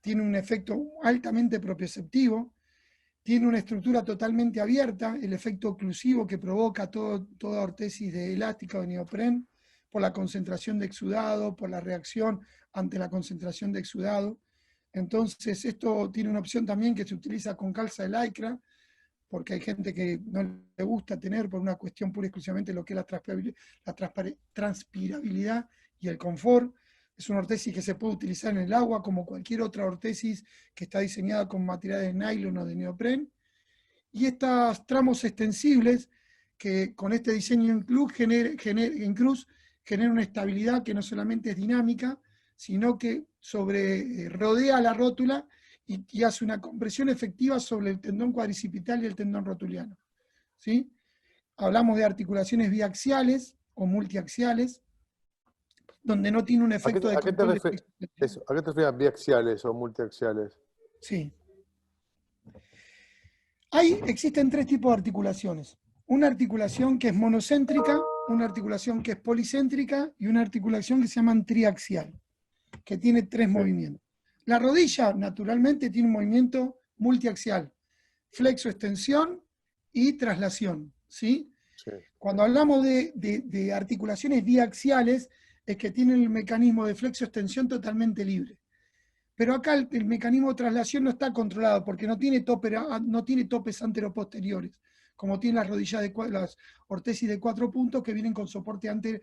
Tiene un efecto altamente propioceptivo, tiene una estructura totalmente abierta, el efecto oclusivo que provoca toda ortesis de elástica o de neopren, por la concentración de exudado, por la reacción ante la concentración de exudado. Entonces esto tiene una opción también que se utiliza con calza de lycra, porque hay gente que no le gusta tener por una cuestión pura y exclusivamente lo que es la transpirabilidad y el confort. Es una ortesis que se puede utilizar en el agua como cualquier otra ortesis que está diseñada con materiales de nylon o de neopren. Y estos tramos extensibles que con este diseño en cruz generan una estabilidad que no solamente es dinámica, sino que rodea la rótula y hace una compresión efectiva sobre el tendón cuadricipital y el tendón rotuliano. ¿Sí? Hablamos de articulaciones biaxiales o multiaxiales, donde no tiene un efecto de control de flexión. ¿A qué te refieres biaxiales o multiaxiales? Sí. Existen tres tipos de articulaciones. Una articulación que es monocéntrica, una articulación que es policéntrica y una articulación que se llama triaxial, que tiene tres movimientos. La rodilla, naturalmente, tiene un movimiento multiaxial, flexo-extensión y traslación, ¿sí? Sí. Cuando hablamos de articulaciones biaxiales, es que tienen el mecanismo de flexo-extensión totalmente libre. Pero acá el mecanismo de traslación no está controlado porque no tiene topes anteroposteriores, como tienen las ortesis de 4 puntos que vienen con soporte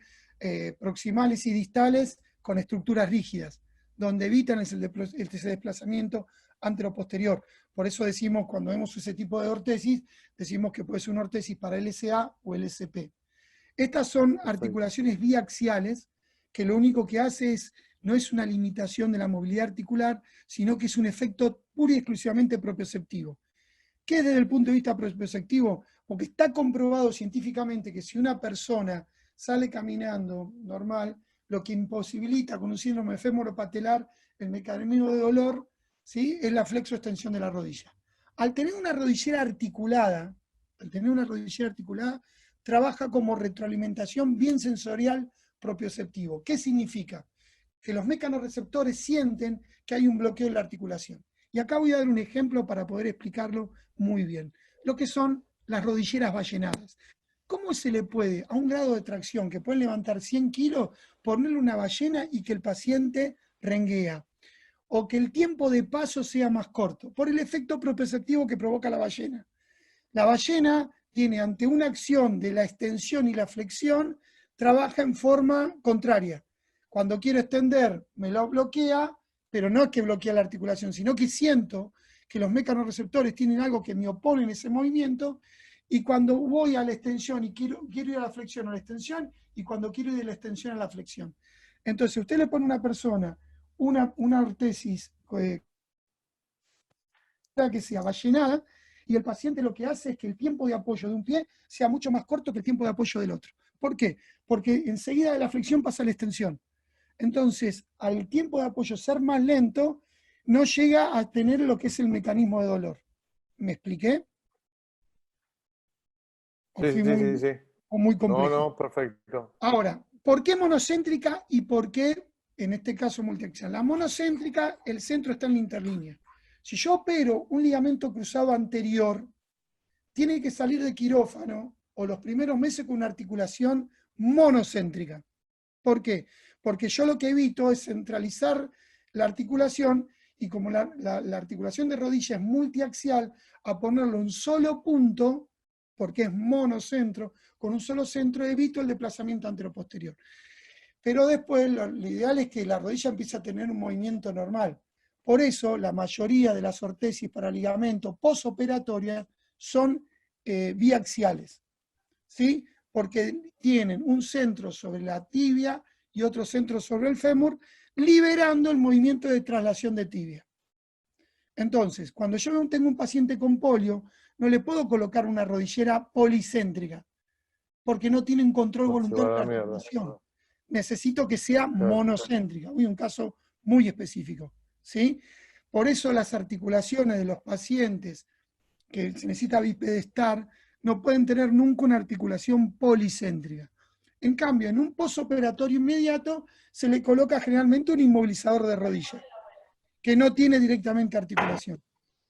proximales y distales con estructuras rígidas, donde evitan ese desplazamiento anteroposterior. Por eso decimos, cuando vemos ese tipo de ortesis, decimos que puede ser una ortesis para LSA o LSP. Estas son articulaciones biaxiales que lo único que hace no es una limitación de la movilidad articular, sino que es un efecto pura y exclusivamente propioceptivo. ¿Qué es desde el punto de vista propioceptivo? Porque está comprobado científicamente que si una persona sale caminando normal, lo que imposibilita con un síndrome femoropatelar el mecanismo de dolor, ¿sí?, es la flexoextensión de la rodilla. Al tener una rodillera articulada, trabaja como retroalimentación bien sensorial propioceptivo. ¿Qué significa? Que los mecanorreceptores sienten que hay un bloqueo en la articulación. Y acá voy a dar un ejemplo para poder explicarlo muy bien. Lo que son las rodilleras ballenadas. ¿Cómo se le puede, a un grado de tracción que pueden levantar 100 kilos, ponerle una ballena y que el paciente renguea? O que el tiempo de paso sea más corto, por el efecto propioceptivo que provoca la ballena. La ballena tiene, ante una acción de la extensión y la flexión, trabaja en forma contraria. Cuando quiero extender, me lo bloquea, pero no es que bloquea la articulación, sino que siento que los mecanorreceptores tienen algo que me opone en ese movimiento, y cuando voy a la extensión y quiero ir a la flexión, a la extensión, y cuando quiero ir de la extensión a la flexión. Entonces, usted le pone a una persona una ortesis que sea ballenada, y el paciente lo que hace es que el tiempo de apoyo de un pie sea mucho más corto que el tiempo de apoyo del otro. ¿Por qué? Porque enseguida de la flexión pasa a la extensión. Entonces, al tiempo de apoyo ser más lento, no llega a tener lo que es el mecanismo de dolor. ¿Me expliqué? Sí. O muy complejo. No, perfecto. Ahora, ¿por qué monocéntrica y por qué, en este caso, multiaxial? La monocéntrica, el centro está en la interlínea. Si yo opero un ligamento cruzado anterior, tiene que salir de quirófano o los primeros meses con una articulación monocéntrica. ¿Por qué? Porque yo lo que evito es centralizar la articulación, y como la articulación de rodilla es multiaxial, a ponerlo en un solo punto, porque es monocentro, con un solo centro evito el desplazamiento anteroposterior. Pero después lo ideal es que la rodilla empiece a tener un movimiento normal. Por eso la mayoría de las ortesis para ligamento postoperatoria son biaxiales, ¿sí? Porque tienen un centro sobre la tibia y otro centro sobre el fémur, liberando el movimiento de traslación de tibia. Entonces, cuando yo tengo un paciente con polio, no le puedo colocar una rodillera policéntrica, porque no tienen control voluntario de la articulación. Necesito que sea monocéntrica. Uy, un caso muy específico, ¿sí? Por eso las articulaciones de los pacientes que se necesita bipedestar no pueden tener nunca una articulación policéntrica. En cambio, en un postoperatorio inmediato se le coloca generalmente un inmovilizador de rodilla, que no tiene directamente articulación.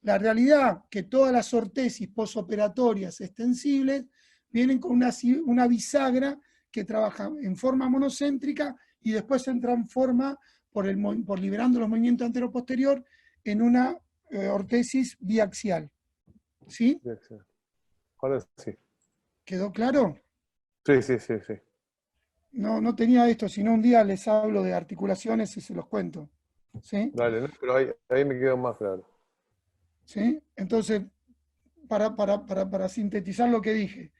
La realidad que todas las ortesis postoperatorias extensibles vienen con una bisagra que trabaja en forma monocéntrica y después se transforma por liberando los movimientos antero-posterior en una ortesis biaxial. ¿Sí? Biaxial. Ahora sí. ¿Quedó claro? Sí, sí, sí, sí. No tenía esto, sino un día les hablo de articulaciones y se los cuento. ¿Sí? Dale, ¿no? Pero ahí me quedó más claro. ¿Sí? Entonces, para sintetizar lo que dije,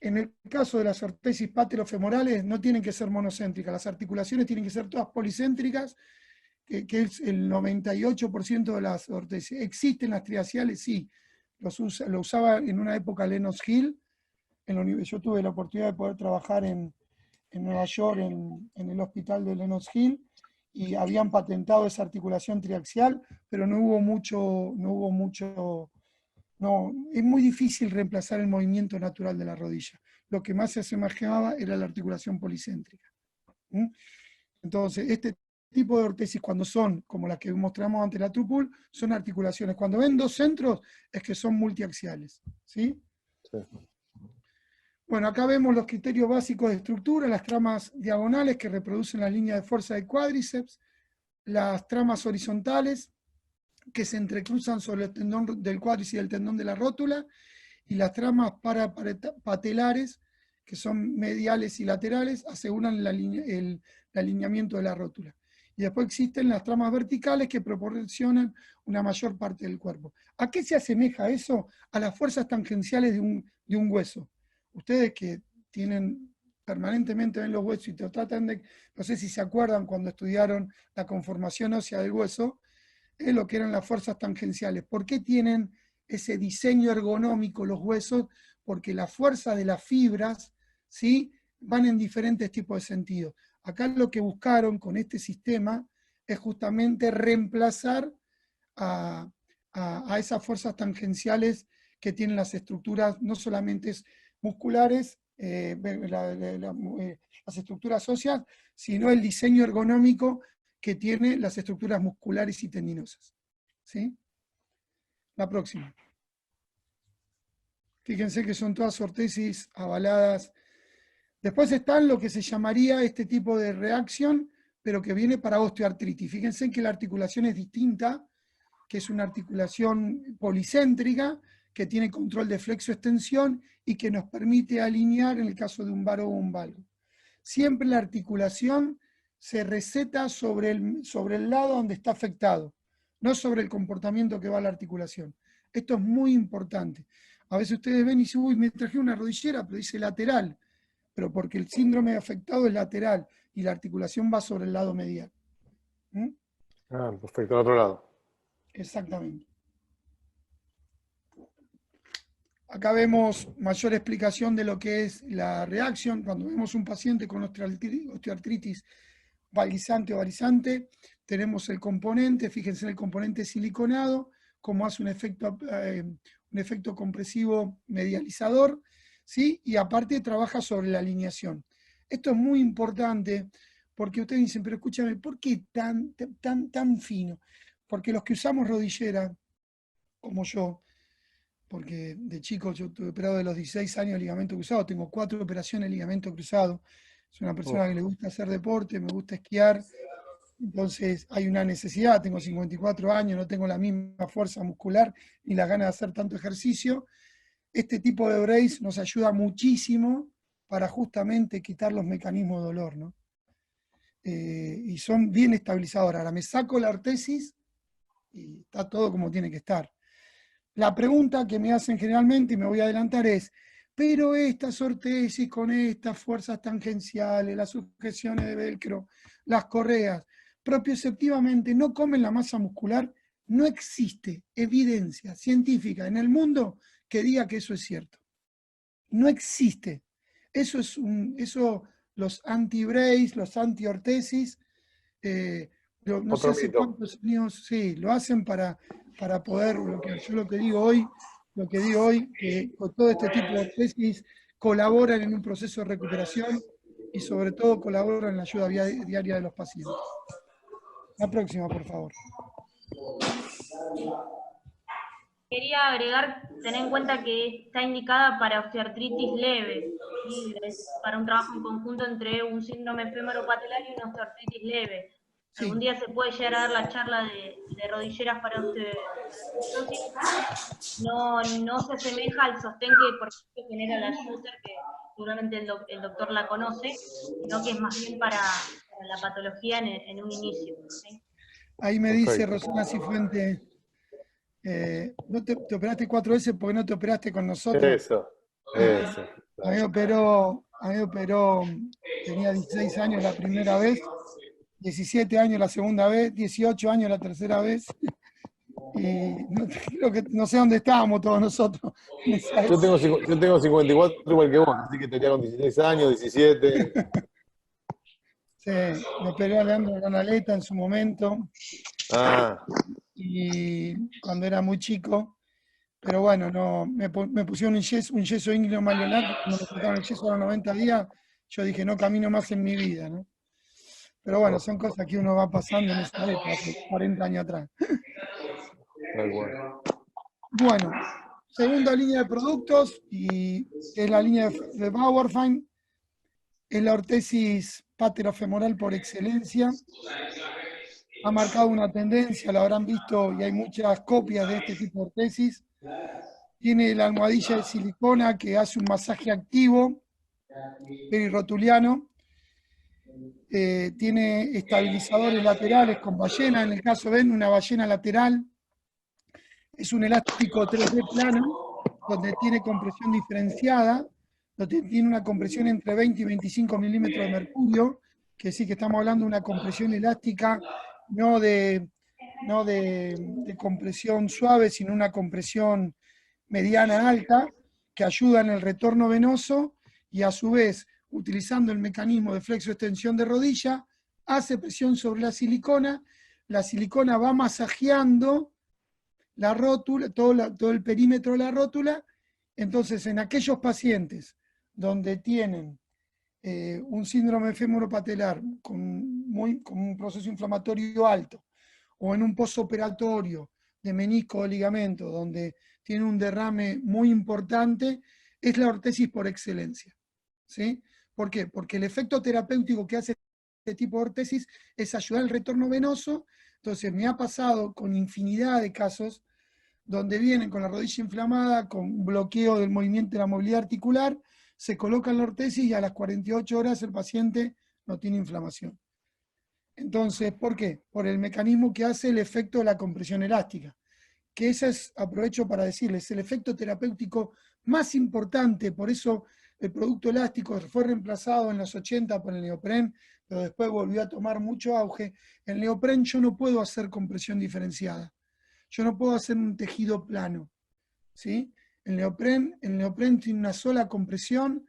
en el caso de las ortesis patelofemorales no tienen que ser monocéntricas, las articulaciones tienen que ser todas policéntricas, que es el 98% de las ortesis. ¿Existen las triaxiales? Sí. Lo usaba en una época Lenox Hill. Yo tuve la oportunidad de poder trabajar en Nueva York, en el hospital de Lenox Hill, y habían patentado esa articulación triaxial, pero es muy difícil reemplazar el movimiento natural de la rodilla. Lo que más se asemejaba era la articulación policéntrica. Entonces, este tipo de ortesis, cuando son, como las que mostramos ante la TUPUL, son articulaciones. Cuando ven dos centros, es que son multiaxiales. ¿Sí? Sí. Bueno, acá vemos los criterios básicos de estructura, las tramas diagonales que reproducen la línea de fuerza del cuádriceps, las tramas horizontales que se entrecruzan sobre el tendón del cuádriceps y el tendón de la rótula, y las tramas parapatelares, que son mediales y laterales, aseguran el alineamiento de la rótula. Y después existen las tramas verticales que proporcionan una mayor parte del cuerpo. ¿A qué se asemeja eso? A las fuerzas tangenciales de un hueso. Ustedes que tienen permanentemente ven los huesos y te tratan de, no sé si se acuerdan cuando estudiaron la conformación ósea del hueso, lo que eran las fuerzas tangenciales. ¿Por qué tienen ese diseño ergonómico los huesos? Porque la fuerza de las fibras, ¿sí?, van en diferentes tipos de sentidos. Acá lo que buscaron con este sistema es justamente reemplazar a esas fuerzas tangenciales que tienen las estructuras no solamente musculares, las estructuras óseas, sino el diseño ergonómico que tiene las estructuras musculares y tendinosas. ¿Sí? La próxima. Fíjense que son todas ortesis avaladas. Después están lo que se llamaría este tipo de reacción, pero que viene para osteoartritis. Fíjense que la articulación es distinta, que es una articulación policéntrica, que tiene control de flexo-extensión y que nos permite alinear en el caso de un varo o un valgo. Siempre la articulación se receta sobre el lado donde está afectado, no sobre el comportamiento que va a la articulación. Esto es muy importante. A veces ustedes ven y dicen, uy, me traje una rodillera, pero dice lateral, pero porque el síndrome afectado es lateral y la articulación va sobre el lado medial. Ah, perfecto, al otro lado. Exactamente. Acá vemos mayor explicación de lo que es la reacción. Cuando vemos un paciente con osteoartritis valguizante o varizante, tenemos el componente, fíjense en el componente siliconado, cómo hace un efecto compresivo medializador, ¿sí? Y aparte trabaja sobre la alineación. Esto es muy importante porque ustedes dicen, pero escúchame, ¿por qué tan fino? Porque los que usamos rodillera, como yo, porque de chico yo tuve operado de los 16 años de ligamento cruzado, tengo 4 operaciones de ligamento cruzado, soy una persona que le gusta hacer deporte, me gusta esquiar, entonces hay una necesidad, tengo 54 años, no tengo la misma fuerza muscular ni las ganas de hacer tanto ejercicio. Este tipo de brace nos ayuda muchísimo para justamente quitar los mecanismos de dolor, ¿no? Y son bien estabilizadores. Ahora me saco la ortesis y está todo como tiene que estar. La pregunta que me hacen generalmente, y me voy a adelantar, es, pero estas ortesis con estas fuerzas tangenciales, las sujeciones de velcro, las correas, propioceptivamente no comen la masa muscular. No existe evidencia científica en el mundo que diga que eso es cierto. No existe. Eso los anti-brace, los anti-ortesis, no sé hace cuántos años, sí, lo hacen para poder, yo lo que digo hoy, que con todo este tipo de ortesis colaboran en un proceso de recuperación y sobre todo colaboran en la ayuda diaria de los pacientes. La próxima, por favor. Quería agregar, tener en cuenta que está indicada para osteoartritis leve, ¿sí? Para un trabajo en conjunto entre un síndrome femoropatelar y una osteoartritis leve. Sí. Algún día se puede llegar a dar la charla de rodilleras para osteoporosis. No se asemeja al sostén que por ejemplo genera la Schuster, que seguramente el doctor la conoce, sino que es más bien para la patología en un inicio, ¿sí? Ahí me dice Rosana Cifuente, ¿no te operaste 4 veces porque no te operaste con nosotros? Eso. A mí me operó, tenía 16 años la primera vez, 17 años la segunda vez, 18 años la tercera vez, y no sé dónde estábamos todos nosotros. Yo tengo 54 igual que vos, así que tenía con 16 años, 17. Sí, me operó Leandro Canaleta en su momento, y cuando era muy chico, pero bueno, no, me pusieron un yeso íngleo malionar, cuando me sacaron el yeso a los 90 días, yo dije, no camino más en mi vida, ¿no? Pero bueno, son cosas que uno va pasando en esa época, hace 40 años atrás. Bueno, segunda línea de productos, y es la línea de Bauerfeind, es la ortesis paterofemoral por excelencia. Ha marcado una tendencia, la habrán visto, y hay muchas copias de este tipo de ortesis. Tiene la almohadilla de silicona que hace un masaje activo, perirotuliano. Tiene estabilizadores laterales con ballena, en el caso ven una ballena lateral. Es un elástico 3D plano, donde tiene compresión diferenciada, donde tiene una compresión entre 20 y 25 milímetros de mercurio, que sí que estamos hablando de una compresión elástica, no de compresión suave, sino una compresión mediana alta, que ayuda en el retorno venoso y a su vez, utilizando el mecanismo de flexo-extensión de rodilla, hace presión sobre la silicona va masajeando la rótula, todo el perímetro de la rótula. Entonces, en aquellos pacientes donde tienen un síndrome femoropatelar con un proceso inflamatorio alto, o en un postoperatorio de menisco o ligamento, donde tiene un derrame muy importante, es la ortesis por excelencia. ¿Sí? ¿Por qué? Porque el efecto terapéutico que hace este tipo de ortesis es ayudar al retorno venoso. Entonces, me ha pasado con infinidad de casos donde vienen con la rodilla inflamada, con bloqueo del movimiento de la movilidad articular, se colocan la ortesis y a las 48 horas el paciente no tiene inflamación. Entonces, ¿por qué? Por el mecanismo que hace el efecto de la compresión elástica, que ese es, aprovecho para decirles, el efecto terapéutico más importante. Por eso el producto elástico fue reemplazado en los 80 por el neopren, pero después volvió a tomar mucho auge. El neopren yo no puedo hacer compresión diferenciada. Yo no puedo hacer un tejido plano, ¿sí? El neopren tiene una sola compresión,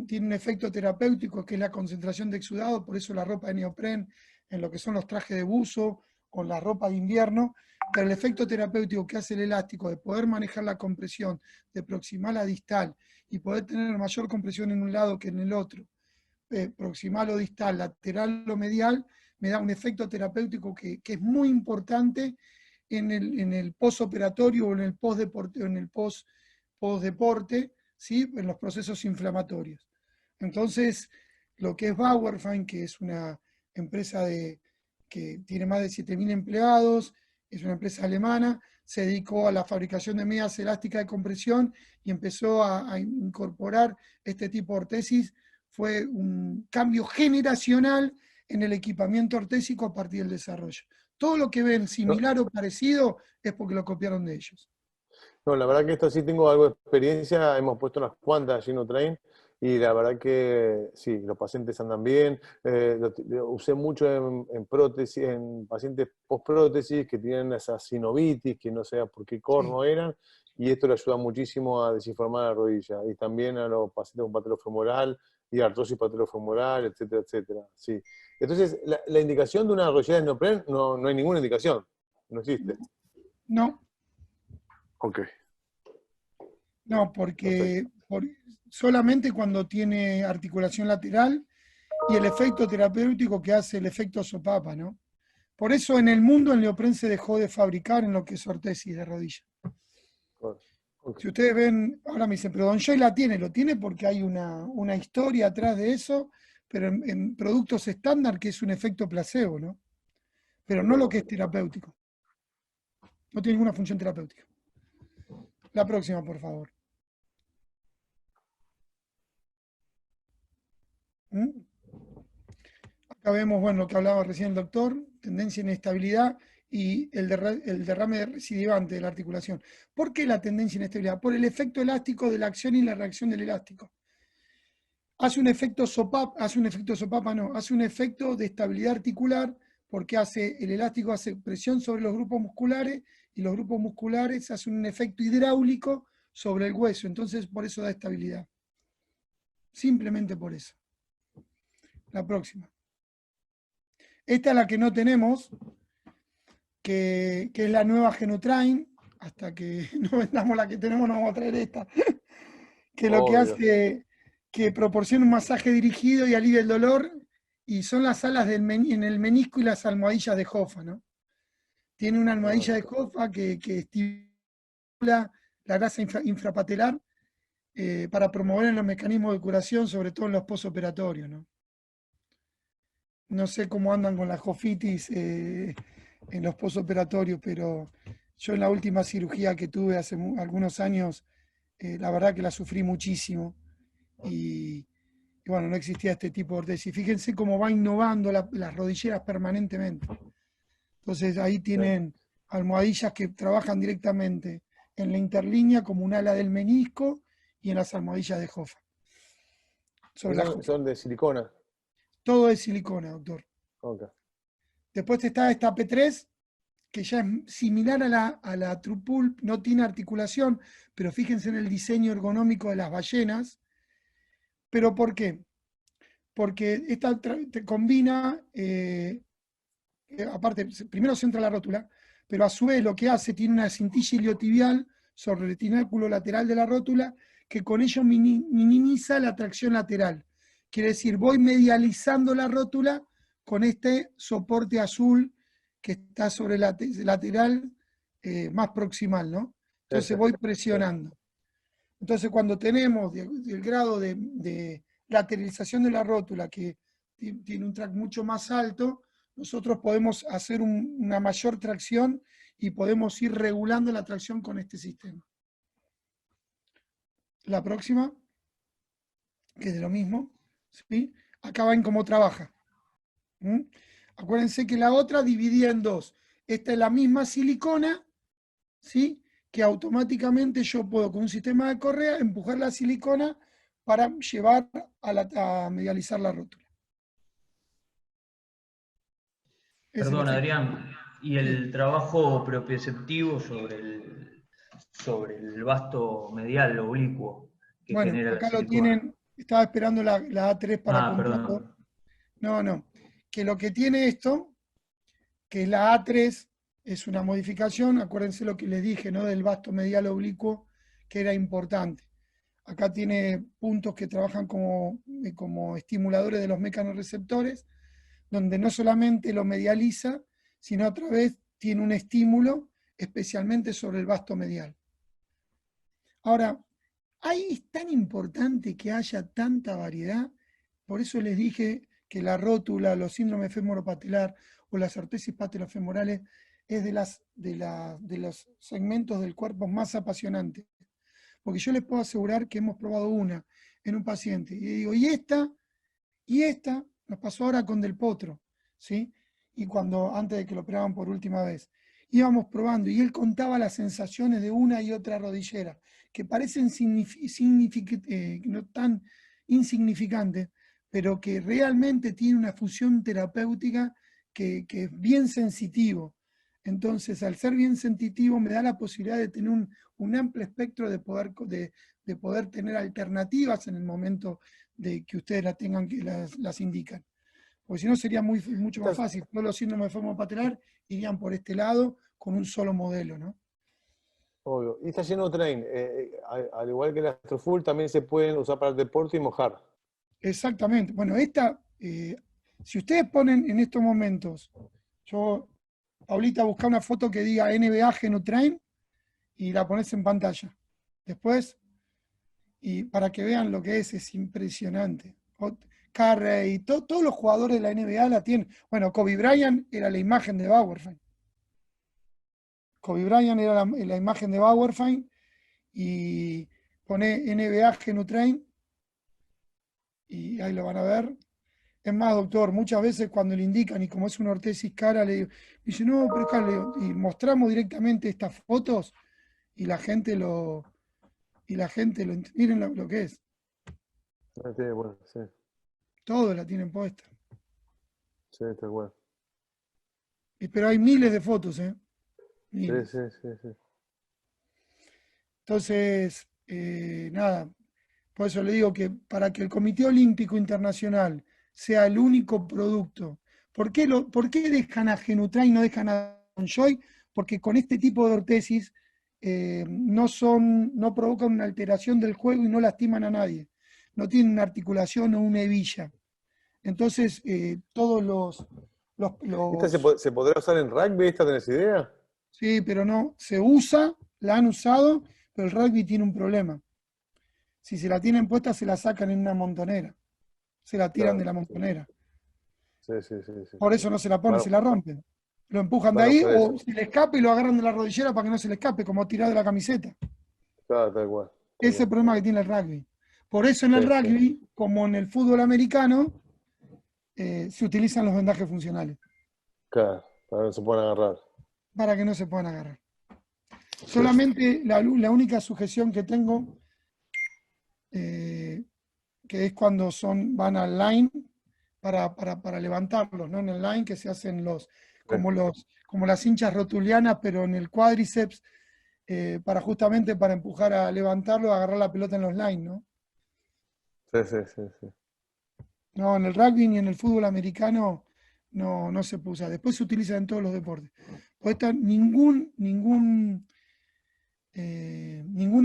tiene un efecto terapéutico que es la concentración de exudado, por eso la ropa de neopren en lo que son los trajes de buzo o la ropa de invierno, pero el efecto terapéutico que hace el elástico de poder manejar la compresión de proximal a distal y poder tener mayor compresión en un lado que en el otro, proximal o distal, lateral o medial, me da un efecto terapéutico que es muy importante en el postoperatorio o en el postdeporte, ¿sí? En los procesos inflamatorios. Entonces, lo que es Bauerfeind, que es una empresa que tiene más de 7.000 empleados, es una empresa alemana, se dedicó a la fabricación de medias elásticas de compresión y empezó a incorporar este tipo de ortesis. Fue un cambio generacional en el equipamiento ortésico a partir del desarrollo. Todo lo que ven similar o parecido es porque lo copiaron de ellos. No, la verdad que esto sí tengo algo de experiencia, hemos puesto unas cuantas GenoTrain y la verdad que sí, los pacientes andan bien. Lo usé mucho en prótesis, en pacientes post-prótesis que tienen esa sinovitis, que no sé por qué corno eran, y esto le ayuda muchísimo a desinflamar la rodilla. Y también a los pacientes con patelofemoral y artrosis patelofemoral, etcétera, etcétera. Sí. Entonces, la indicación de una rodillera de neopren no hay ninguna indicación, no existe. No. Ok. No, porque solamente cuando tiene articulación lateral y el efecto terapéutico que hace el efecto sopapa, ¿no? Por eso en el mundo el neopren se dejó de fabricar en lo que es ortesis de rodilla. Okay. Si ustedes ven, ahora me dicen, pero Don Joy lo tiene porque hay una historia atrás de eso, pero en productos estándar que es un efecto placebo, ¿no? Pero no lo que es terapéutico. No tiene ninguna función terapéutica. La próxima, por favor. Acá vemos, bueno, lo que hablaba recién el doctor, tendencia en inestabilidad y el derrame recidivante de la articulación. ¿Por qué la tendencia en inestabilidad? Por el efecto elástico de la acción y la reacción del elástico. Hace un efecto hace un efecto de estabilidad articular porque el elástico hace presión sobre los grupos musculares y los grupos musculares hacen un efecto hidráulico sobre el hueso, entonces por eso da estabilidad. Simplemente por eso. La próxima. Esta es la que no tenemos, que es la nueva GenoTrain. Hasta que no vendamos la que tenemos, no vamos a traer esta. Que lo que hace, que proporciona un masaje dirigido y alivia el dolor, y son las alas en el menisco y las almohadillas de Hoffa, ¿no? Tiene una almohadilla de Hoffa que estimula la grasa infrapatelar para promover en los mecanismos de curación, sobre todo en los postoperatorios, ¿no? No sé cómo andan con la jofitis en los postoperatorios, pero yo en la última cirugía que tuve hace algunos años, la verdad que la sufrí muchísimo. Y bueno, no existía este tipo de ortesis. Fíjense cómo va innovando las rodilleras permanentemente. Entonces ahí tienen almohadillas que trabajan directamente en la interlínea como un ala del menisco y en las almohadillas de Hoffa. Son de silicona. Todo es silicona, doctor. Okay. Después está esta P3, que ya es similar a la True Pulp, no tiene articulación, pero fíjense en el diseño ergonómico de las ballenas. ¿Pero por qué? Porque esta combina, aparte, primero centra la rótula, pero a su vez lo que hace, tiene una cintilla iliotibial sobre el retináculo lateral de la rótula, que con ello minimiza la tracción lateral. Quiere decir, voy medializando la rótula con este soporte azul que está sobre el lateral más proximal, ¿no? Entonces voy presionando. Entonces cuando tenemos el grado de lateralización de la rótula que tiene un track mucho más alto, nosotros podemos hacer una mayor tracción y podemos ir regulando la tracción con este sistema. La próxima, que es de lo mismo, ¿sí? Acá ven cómo trabaja. Acuérdense que la otra dividía en dos. Esta es la misma silicona, ¿sí? Que automáticamente yo puedo con un sistema de correa empujar la silicona para llevar a medializar la rótula. Perdón, Adrián, ¿y el trabajo propioceptivo sobre el vasto medial oblicuo que bueno, genera acá la lo silicona? tienen, estaba esperando la A3 para comprarlo. Perdón. No, que lo que tiene esto, que la A3 es una modificación, acuérdense lo que les dije, ¿no? Del vasto medial oblicuo, que era importante. Acá tiene puntos que trabajan como estimuladores de los mecanorreceptores, donde no solamente lo medializa, sino otra vez tiene un estímulo especialmente sobre el vasto medial. Ahora, ahí es tan importante que haya tanta variedad Por eso les dije que la rótula, los síndromes femoropatelar o las ortesis patelofemorales es de los segmentos del cuerpo más apasionantes. Porque yo les puedo asegurar que hemos probado una en un paciente. Y digo, y esta nos pasó ahora con Del Potro, ¿sí? Y antes de que lo operaban por última vez, íbamos probando y él contaba las sensaciones de una y otra rodillera, que parecen no tan insignificantes, pero que realmente tiene una función terapéutica que es bien sensitivo. Entonces, al ser bien sensitivo, me da la posibilidad de tener un amplio espectro de poder tener alternativas en el momento de que ustedes las tengan, que las indican. Porque si no sería mucho más fácil. Todos los síndromes de forma patelar irían por este lado con un solo modelo, ¿no? Obvio. Y está lleno de train. Al igual que el Astrofull, también se pueden usar para el deporte y mojar. Exactamente. Bueno, si ustedes ponen en estos momentos, Paulita, busca una foto que diga NBA Genutrain y la pones en pantalla. Después, y para que vean lo que es impresionante. Curry, todos los jugadores de la NBA la tienen. Bueno, Kobe Bryant era la imagen de Bauerfeind. Kobe Bryant era la imagen de Bauerfeind y pone NBA Genutrain y ahí lo van a ver. Es más, doctor, muchas veces cuando le indican, y como es una ortesis cara, le dice, no, pero es cara, y mostramos directamente estas fotos y la gente miren lo que es. Bueno, sí. Todos la tienen puesta. Sí, está bueno. Pero hay miles de fotos, ¿eh? Miles. Sí. Entonces, nada, por eso le digo que para que el Comité Olímpico Internacional sea el único producto, ¿por qué dejan a Genutrain y no dejan a Joy? Porque con este tipo de ortesis no provocan una alteración del juego y no lastiman a nadie. No tienen una articulación o una hebilla. Entonces, todos los ¿Esta se podrá usar en rugby? ¿Esta tenés idea? Sí, pero no, se usa, la han usado, pero el rugby tiene un problema. Si se la tienen puesta, se la sacan en una montonera. Se la tiran de la montonera. Sí. Por eso no se la ponen, se la rompen. Lo empujan de ahí o se le escape y lo agarran de la rodillera para que no se le escape, como tirar de la camiseta. Claro, tal cual. Ese es el problema que tiene el rugby. Por eso en el rugby, como en el fútbol americano, se utilizan los vendajes funcionales. Claro, para que no se puedan agarrar. Para que no se puedan agarrar. Solamente la única sujeción que tengo, que es cuando van al line para levantarlos, ¿no? En el line que se hacen como las hinchas rotulianas, pero en el cuádriceps, justamente para empujar a levantarlo, a agarrar la pelota en los line, ¿no? Sí. No, en el rugby ni en el fútbol americano no se puede usar. Después se utiliza en todos los deportes. Pues ninguna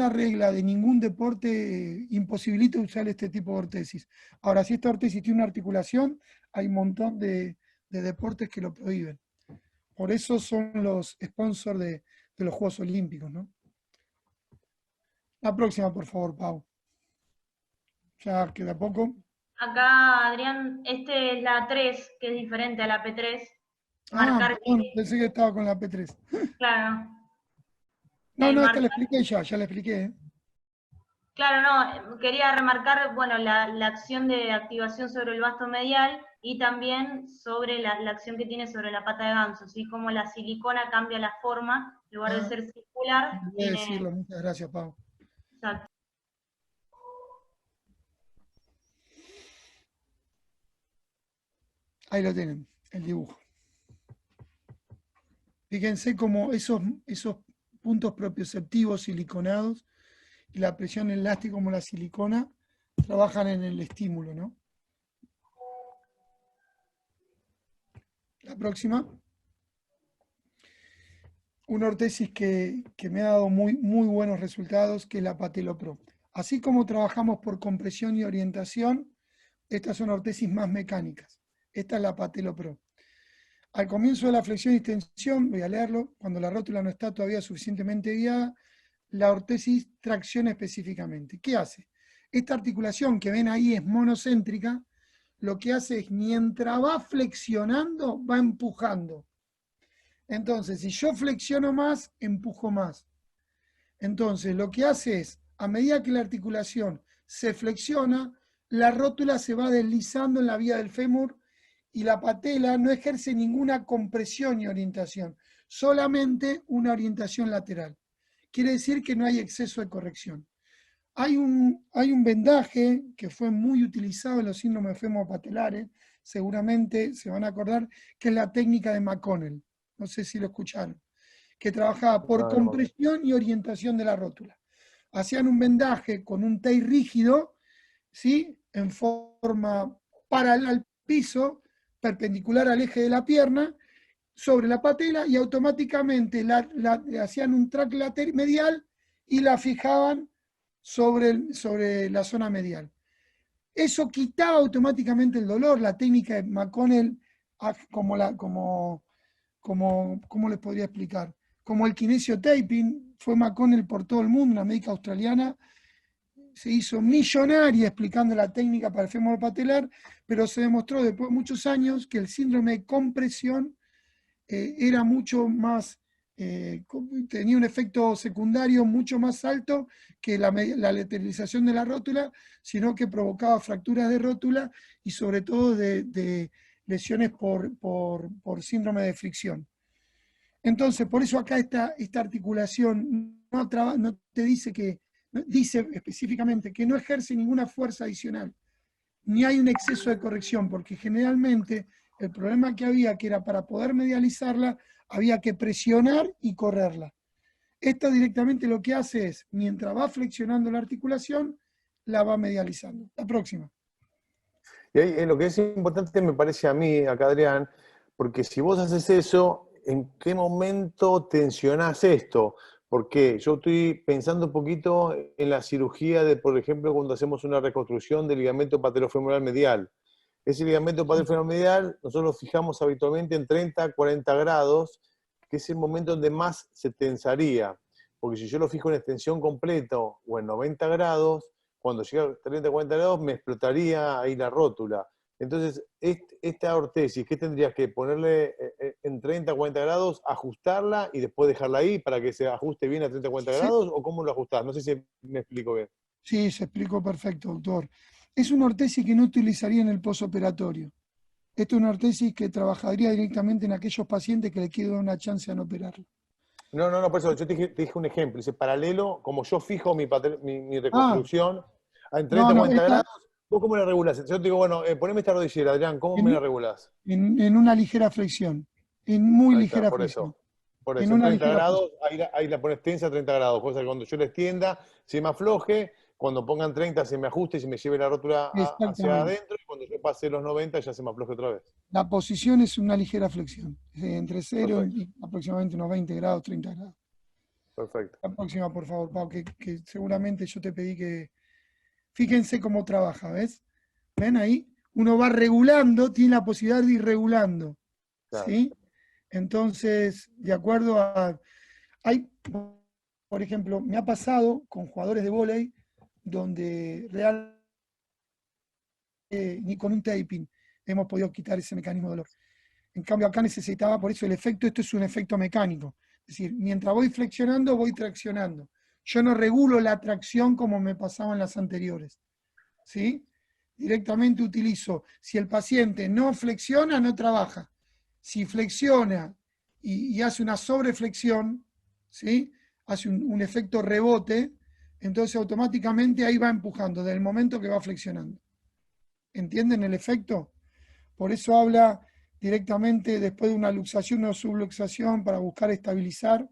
regla de ningún deporte imposibilita usar este tipo de ortesis. Ahora, si esta ortesis tiene una articulación, hay un montón de deportes que lo prohíben. Por eso son los sponsors de los Juegos Olímpicos, ¿no? La próxima, por favor, Pau. Ya queda poco. Acá, Adrián, es la 3, que es diferente a la P3. Perdón, pensé que estaba con la P3. Claro. No, esta la expliqué ya la expliqué. ¿eh? Claro, no, quería remarcar, bueno, la acción de activación sobre el vasto medial y también sobre la acción que tiene sobre la pata de ganso, ¿sí? Como la silicona cambia la forma, en lugar de ser circular. Voy a decirlo, muchas gracias, Pau. Exacto. Ahí lo tienen, el dibujo. Fíjense cómo esos puntos propioceptivos siliconados y la presión elástica como la silicona trabajan en el estímulo, ¿no? La próxima. Una ortesis que me ha dado muy buenos resultados, que es la Patelopro. Así como trabajamos por compresión y orientación, estas son ortesis más mecánicas. Esta es la Patelopro. Al comienzo de la flexión y extensión, voy a leerlo, cuando la rótula no está todavía suficientemente guiada, la ortesis tracciona específicamente. ¿Qué hace? Esta articulación que ven ahí es monocéntrica, lo que hace es, mientras va flexionando, va empujando. Entonces, si yo flexiono más, empujo más. Entonces, lo que hace es, a medida que la articulación se flexiona, la rótula se va deslizando en la vía del fémur y la patela no ejerce ninguna compresión y orientación, solamente una orientación lateral. Quiere decir que no hay exceso de corrección. Hay un vendaje que fue muy utilizado en los síndromes femopatelares, seguramente se van a acordar, que es la técnica de McConnell. No sé si lo escucharon, que trabajaba por compresión y orientación de la rótula. Hacían un vendaje con un tape rígido, ¿sí?, en forma paralela al piso, perpendicular al eje de la pierna, sobre la patela, y automáticamente hacían un track lateral medial y la fijaban sobre la zona medial. Eso quitaba automáticamente el dolor. La técnica de McConnell, ¿cómo les podría explicar? Como el kinesiotaping, fue McConnell por todo el mundo, una médica australiana, se hizo millonaria explicando la técnica para el fémur patelar, pero se demostró después de muchos años que el síndrome de compresión era mucho más, tenía un efecto secundario mucho más alto que la lateralización de la rótula, sino que provocaba fracturas de rótula y sobre todo de lesiones por síndrome de fricción. Entonces, por eso acá esta articulación no te dice que, dice específicamente que no ejerce ninguna fuerza adicional, ni hay un exceso de corrección, porque generalmente el problema que había, que era para poder medializarla, había que presionar y correrla. Esta directamente lo que hace es, mientras va flexionando la articulación, la va medializando. La próxima. Y ahí lo que es importante me parece a mí, acá Adrián, porque si vos haces eso, ¿en qué momento tensionás esto? Porque yo estoy pensando un poquito en la cirugía de, por ejemplo, cuando hacemos una reconstrucción del ligamento patelofemoral medial. Ese ligamento patelofemoral medial nosotros lo fijamos habitualmente en 30, 40 grados, que es el momento donde más se tensaría. Porque si yo lo fijo en extensión completo o en 90 grados, cuando llega a 30, 40 grados me explotaría ahí la rótula. Entonces, esta ortesis, ¿qué tendrías que ponerle en 30, 40 grados, ajustarla y después dejarla ahí para que se ajuste bien a 30, 40 grados? ¿O cómo lo ajustás? No sé si me explico bien. Sí, se explicó perfecto, doctor. Es una ortesis que no utilizaría en el posoperatorio. Esta es una ortesis que trabajaría directamente en aquellos pacientes que le queda una chance de no operarlo. No, por eso yo te dije un ejemplo. Dice, paralelo, como yo fijo mi reconstrucción en 30, 40 grados, ¿vos cómo la regulás? Yo te digo, bueno, poneme esta rodillera, Adrián, ¿cómo me la regulás? En una ligera flexión, en muy Ahí ligera está, por flexión. eso. Por En eso, en una 30 ligera grados, ahí la pones tensa a 30 grados, cosa que cuando yo la extienda, se me afloje, cuando pongan 30 se me ajuste y se me lleve la rótula hacia Exactamente. adentro, y cuando yo pase los 90 ya se me afloje otra vez. La posición es una ligera flexión, entre 0 Perfecto. y aproximadamente unos 20 grados, 30 grados. Perfecto. La próxima, por favor, Pau, que seguramente yo te pedí que... Fíjense cómo trabaja, ¿ves? ¿Ven ahí? Uno va regulando, tiene la posibilidad de ir regulando, Claro. ¿sí? Entonces, de acuerdo a... Hay, por ejemplo, me ha pasado con jugadores de vóley donde realmente ni con un taping hemos podido quitar ese mecanismo de dolor. En cambio, acá necesitaba, por eso el efecto, esto es un efecto mecánico. Es decir, mientras voy flexionando, voy traccionando. Yo no regulo la tracción como me pasaba en las anteriores. ¿Sí? Directamente utilizo, si el paciente no flexiona, no trabaja. Si flexiona y hace una sobreflexión, ¿sí?, hace un efecto rebote, entonces automáticamente ahí va empujando, desde el momento que va flexionando. ¿Entienden el efecto? Por eso habla directamente después de una luxación o subluxación para buscar estabilizar,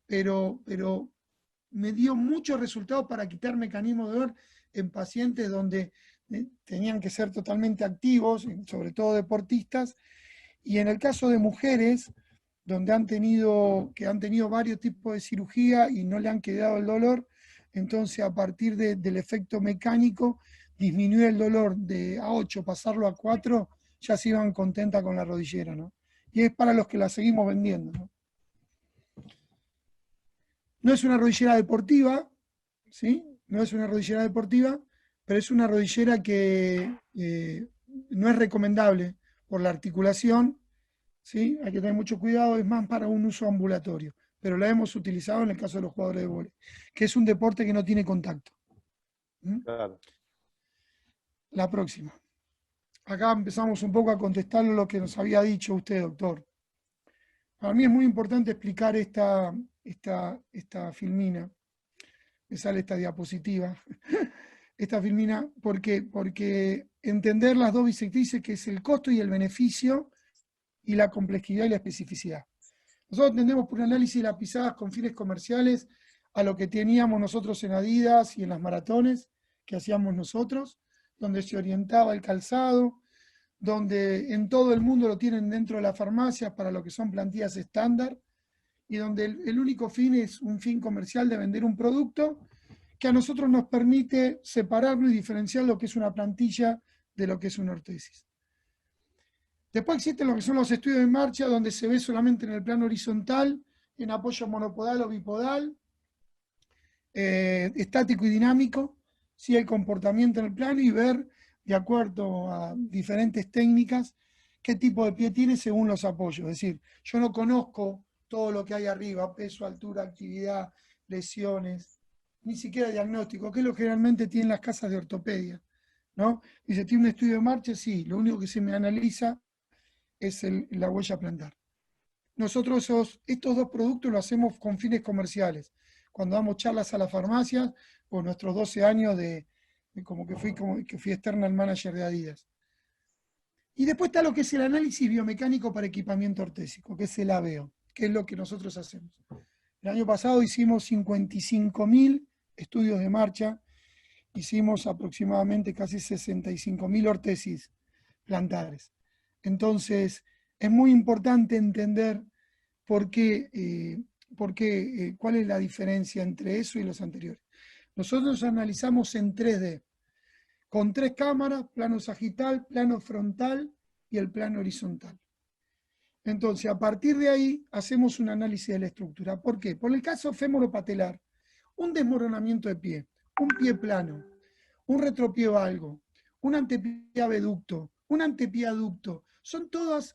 pero me dio muchos resultados para quitar mecanismos de dolor en pacientes donde tenían que ser totalmente activos, sobre todo deportistas, y en el caso de mujeres, donde han tenido varios tipos de cirugía y no le han quedado el dolor, entonces a partir del efecto mecánico, disminuir el dolor de a 8, pasarlo a 4, ya se iban contentas con la rodillera, ¿no? Y es para los que la seguimos vendiendo, ¿no? No es una rodillera deportiva, ¿sí? No es una rodillera deportiva, pero es una rodillera que no es recomendable por la articulación, ¿sí? Hay que tener mucho cuidado, es más para un uso ambulatorio, pero la hemos utilizado en el caso de los jugadores de vóley, que es un deporte que no tiene contacto. Claro. La próxima. Acá empezamos un poco a contestar lo que nos había dicho usted, doctor. Para mí es muy importante explicar esta filmina. Me sale esta diapositiva. Esta filmina, porque entender las dos bisectrices, que es el costo y el beneficio, y la complejidad y la especificidad. Nosotros entendemos por un análisis de las pisadas con fines comerciales a lo que teníamos nosotros en Adidas y en las maratones que hacíamos nosotros, donde se orientaba el calzado, donde en todo el mundo lo tienen dentro de las farmacias para lo que son plantillas estándar, y donde el único fin es un fin comercial de vender un producto que a nosotros nos permite separarlo y diferenciar lo que es una plantilla de lo que es una ortesis. Después existen lo que son los estudios de marcha, donde se ve solamente en el plano horizontal, en apoyo monopodal o bipodal, estático y dinámico, ¿sí? El comportamiento en el plano, y ver, de acuerdo a diferentes técnicas, qué tipo de pie tiene según los apoyos. Es decir, yo no conozco todo lo que hay arriba, peso, altura, actividad, lesiones, ni siquiera diagnóstico, que es lo que generalmente tienen las casas de ortopedia, ¿no? Dice, ¿tiene un estudio de marcha? Sí, lo único que se me analiza es la huella plantar. Nosotros estos dos productos los hacemos con fines comerciales. Cuando damos charlas a las farmacias, por nuestros 12 años que fui external manager de Adidas. Y después está lo que es el análisis biomecánico para equipamiento ortésico, que es el ABEO, que es lo que nosotros hacemos. El año pasado hicimos 55.000 estudios de marcha, hicimos aproximadamente casi 65.000 ortesis plantares. Entonces, es muy importante entender cuál es la diferencia entre eso y los anteriores. Nosotros analizamos en 3D, con 3 cámaras, plano sagital, plano frontal y el plano horizontal. Entonces, a partir de ahí, hacemos un análisis de la estructura. ¿Por qué? Por el caso femoropatelar, un desmoronamiento de pie, un pie plano, un retropié valgo, un antepié abeducto, un antepié aducto, son todos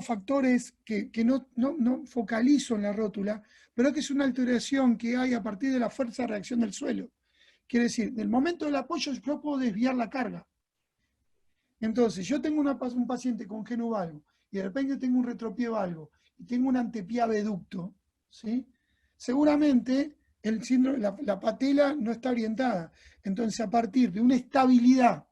factores que no focalizo en la rótula, pero que es una alteración que hay a partir de la fuerza de reacción del suelo. Quiere decir, del momento del apoyo yo puedo desviar la carga. Entonces, yo tengo un paciente con genovalgo y de repente tengo un retropié valgo y tengo un antepié abeducto, ¿sí? Seguramente la patela no está orientada. Entonces, a partir de una estabilidad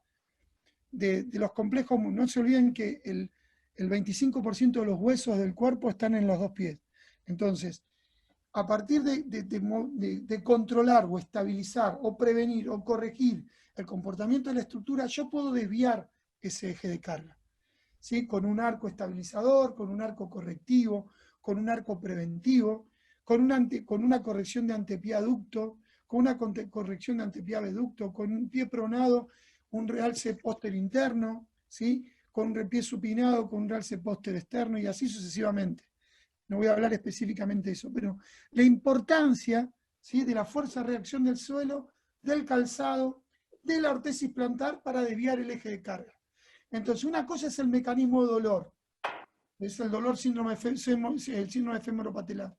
de los complejos, no se olviden que el 25% de los huesos del cuerpo están en los dos pies. Entonces, a partir de controlar o estabilizar o prevenir o corregir el comportamiento de la estructura, yo puedo desviar ese eje de carga, ¿sí? Con un arco estabilizador, con un arco correctivo, con un arco preventivo, con una corrección de antepié aducto, con una corrección de antepié abeducto, con un pie pronado, un realce póster interno, ¿sí? Con un pie supinado, con un realce póster externo, y así sucesivamente. No voy a hablar específicamente de eso, pero la importancia, ¿sí? De la fuerza de reacción del suelo, del calzado, de la ortesis plantar para desviar el eje de carga. Entonces, una cosa es el mecanismo de dolor, es el dolor síndrome femoropatelar.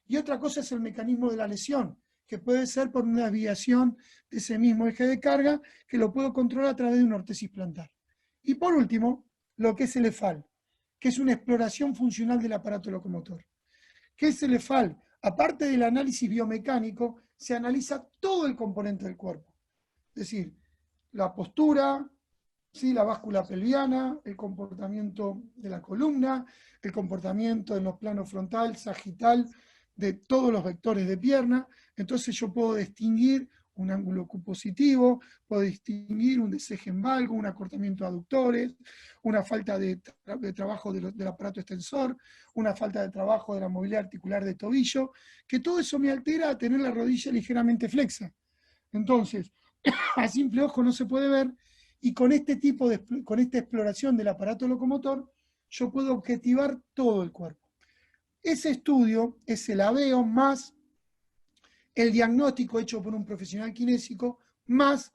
Y otra cosa es el mecanismo de la lesión, que puede ser por una desviación de ese mismo eje de carga, que lo puedo controlar a través de una ortesis plantar. Y por último, lo que es el EFAL, que es una exploración funcional del aparato locomotor. ¿Qué es el EFAL? Aparte del análisis biomecánico, se analiza todo el componente del cuerpo. Es decir, la postura, ¿sí? La báscula pelviana, el comportamiento de la columna, el comportamiento en los planos frontal, sagital, de todos los vectores de pierna. Entonces yo puedo distinguir un ángulo Q positivo, puedo distinguir un deseje en valgo, un acortamiento de aductores, una falta de trabajo del aparato extensor, una falta de trabajo de la movilidad articular de tobillo, que todo eso me altera a tener la rodilla ligeramente flexa. Entonces, a simple ojo no se puede ver, y con esta exploración del aparato locomotor, yo puedo objetivar todo el cuerpo. Ese estudio es el ABEO más el diagnóstico hecho por un profesional kinésico, más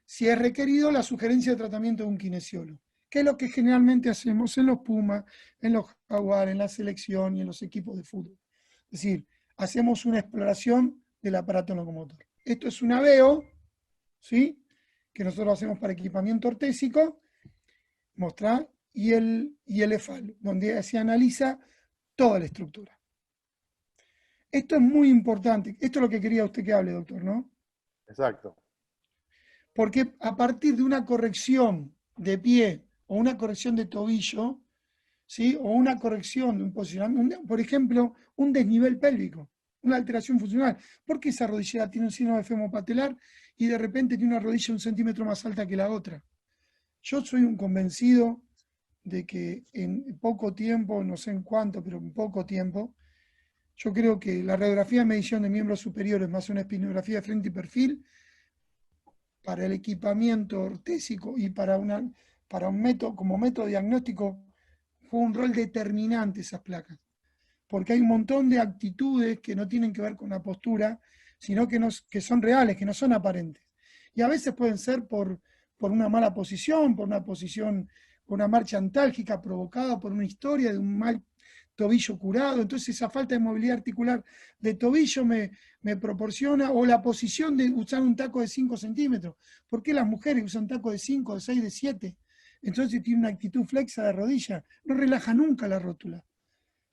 si es requerido, la sugerencia de tratamiento de un kinesiólogo, que es lo que generalmente hacemos en los Pumas, en los Jaguares, en la selección y en los equipos de fútbol. Es decir, hacemos una exploración del aparato locomotor. Esto es un AVEO, ¿sí?, que nosotros hacemos para equipamiento ortésico, mostrar, y el EFAL, donde se analiza toda la estructura. Esto es muy importante. Esto es lo que quería usted que hable, doctor, ¿no? Exacto. Porque a partir de una corrección de pie o una corrección de tobillo, ¿sí?, o una corrección de un posicionamiento, por ejemplo, un desnivel pélvico, una alteración funcional. ¿Por qué esa rodillera tiene un síndrome femopatelar y de repente tiene una rodilla 1 centímetro más alta que la otra? Yo soy un convencido de que en poco tiempo, no sé en cuánto, pero en poco tiempo, yo creo que la radiografía de medición de miembros superiores más una espinografía de frente y perfil para el equipamiento ortésico y para un método, como método diagnóstico, fue un rol determinante esas placas. Porque hay un montón de actitudes que no tienen que ver con la postura, sino que son reales, que no son aparentes. Y a veces pueden ser por una mala posición, por una marcha antálgica provocada por una historia de un mal tobillo curado. Entonces esa falta de movilidad articular de tobillo me proporciona, o la posición de usar un taco de 5 centímetros. ¿Por qué las mujeres usan tacos de 5, de 6, de 7? Entonces tiene una actitud flexa de rodilla, no relaja nunca la rótula.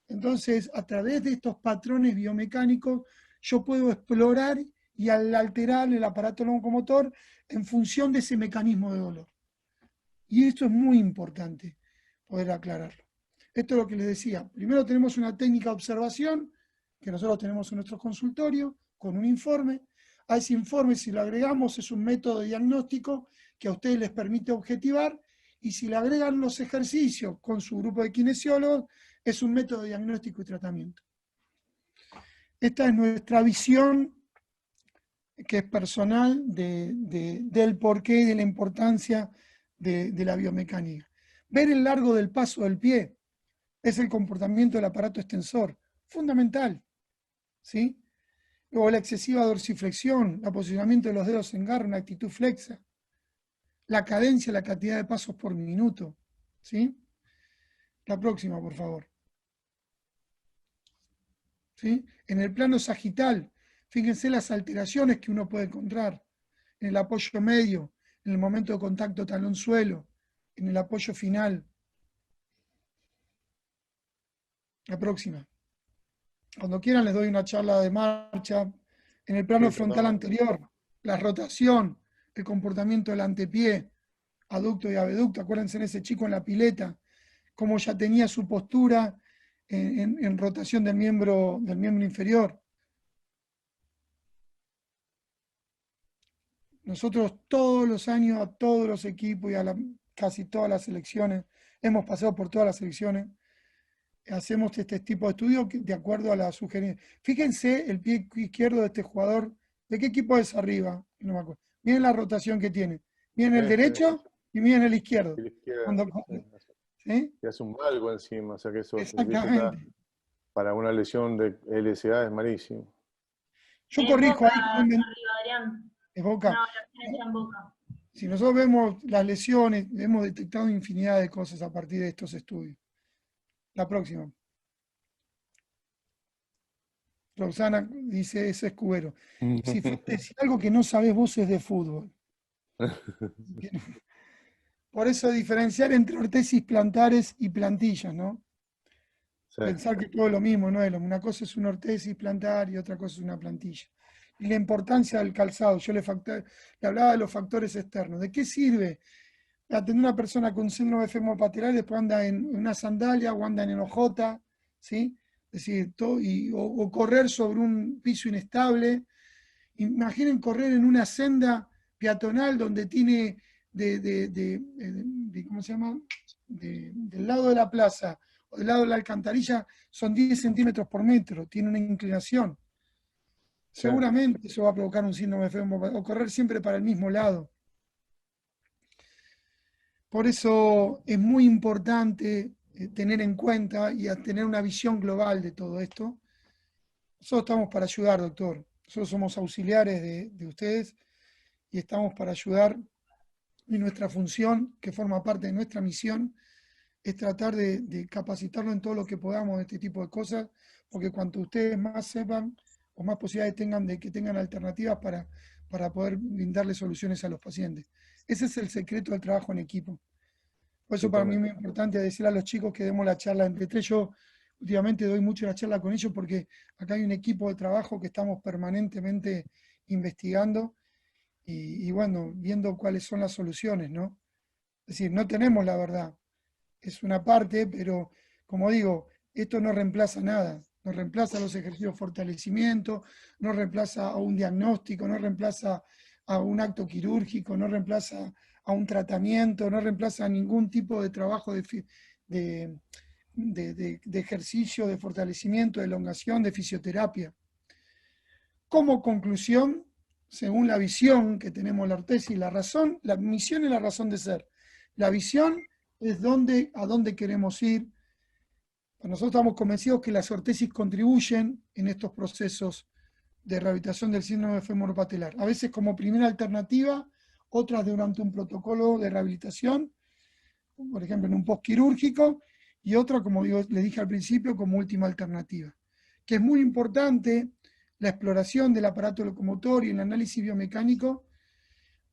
Entonces, a través de estos patrones biomecánicos, yo puedo explorar y alterar el aparato locomotor en función de ese mecanismo de dolor. Y esto es muy importante poder aclararlo. Esto es lo que les decía. Primero tenemos una técnica de observación, que nosotros tenemos en nuestro consultorio, con un informe. A ese informe, si lo agregamos, es un método de diagnóstico que a ustedes les permite objetivar, y si le agregan los ejercicios con su grupo de kinesiólogos, es un método de diagnóstico y tratamiento. Esta es nuestra visión, que es personal, del porqué y de la importancia de la biomecánica. Ver el largo del paso del pie es el comportamiento del aparato extensor, fundamental, ¿sí? Luego la excesiva dorsiflexión, el posicionamiento de los dedos en garra, una actitud flexa, la cadencia, la cantidad de pasos por minuto, ¿sí? La próxima, por favor. ¿Sí? En el plano sagital, fíjense las alteraciones que uno puede encontrar en el apoyo medio, en el momento de contacto talón-suelo, en el apoyo final. La próxima. Cuando quieran les doy una charla de marcha. En el plano frontal anterior, la rotación, el comportamiento del antepié, aducto y abducto. Acuérdense en ese chico en la pileta, cómo ya tenía su postura en rotación del miembro inferior. Nosotros todos los años, a todos los equipos y a casi todas las selecciones, hemos pasado por todas las selecciones, hacemos este tipo de estudio de acuerdo a la sugerencia. Fíjense el pie izquierdo de este jugador, ¿de qué equipo es arriba? No me acuerdo. Miren la rotación que tiene. Miren el derecho y miren el izquierdo. ¿Sí? Y hace un valgo encima, o sea que eso exactamente. Para una lesión de LSA es malísimo. Yo corrijo Boca, ahí. arriba, Adrián. Es Boca. No, la diferencia en Boca. Si nosotros vemos las lesiones, hemos detectado infinidad de cosas a partir de estos estudios. La próxima. Roxana dice, ese es Cubero. Si algo que no sabés vos es de fútbol. Por eso diferenciar entre ortesis plantares y plantillas, ¿no? Sí. Pensar que todo es lo mismo, no es lo mismo. Una cosa es una ortesis plantar y otra cosa es una plantilla. Y la importancia del calzado. Yo le hablaba de los factores externos. ¿De qué sirve atender a una persona con síndrome femopatelar y después anda en una sandalia o anda en hojota, ¿sí? Es decir, o correr sobre un piso inestable? Imaginen correr en una senda peatonal donde tiene ¿cómo se llama? Del lado de la plaza o del lado de la alcantarilla son 10 centímetros por metro, tiene una inclinación. Sí. Seguramente eso va a provocar un síndrome femopatelar, o correr siempre para el mismo lado. Por eso es muy importante tener en cuenta y tener una visión global de todo esto. Nosotros estamos para ayudar, doctor. Nosotros somos auxiliares de ustedes y estamos para ayudar Y nuestra función, que forma parte de nuestra misión, es tratar de capacitarlo en todo lo que podamos de este tipo de cosas, porque cuanto ustedes más sepan o más posibilidades tengan de que tengan alternativas para poder brindarle soluciones a los pacientes. Ese es el secreto del trabajo en equipo. Por eso para mí es muy importante decirle a los chicos que demos la charla entre tres. Yo últimamente doy mucho la charla con ellos porque acá hay un equipo de trabajo que estamos permanentemente investigando y bueno, viendo cuáles son las soluciones, ¿no? Es decir, no tenemos la verdad, es una parte, pero como digo, esto no reemplaza nada, no reemplaza los ejercicios de fortalecimiento, no reemplaza a un diagnóstico, no reemplaza a un acto quirúrgico, no reemplaza a un tratamiento, no reemplaza a ningún tipo de trabajo de ejercicio, de fortalecimiento, de elongación, de fisioterapia. Como conclusión, según la visión que tenemos la ortesis, la razón, la misión es la razón de ser. La visión es a dónde queremos ir. Nosotros estamos convencidos que las ortesis contribuyen en estos procesos de rehabilitación del síndrome femoropatelar. A veces como primera alternativa, otras durante un protocolo de rehabilitación, por ejemplo en un postquirúrgico, y otra, como les dije al principio, como última alternativa. Que es muy importante la exploración del aparato locomotor y el análisis biomecánico,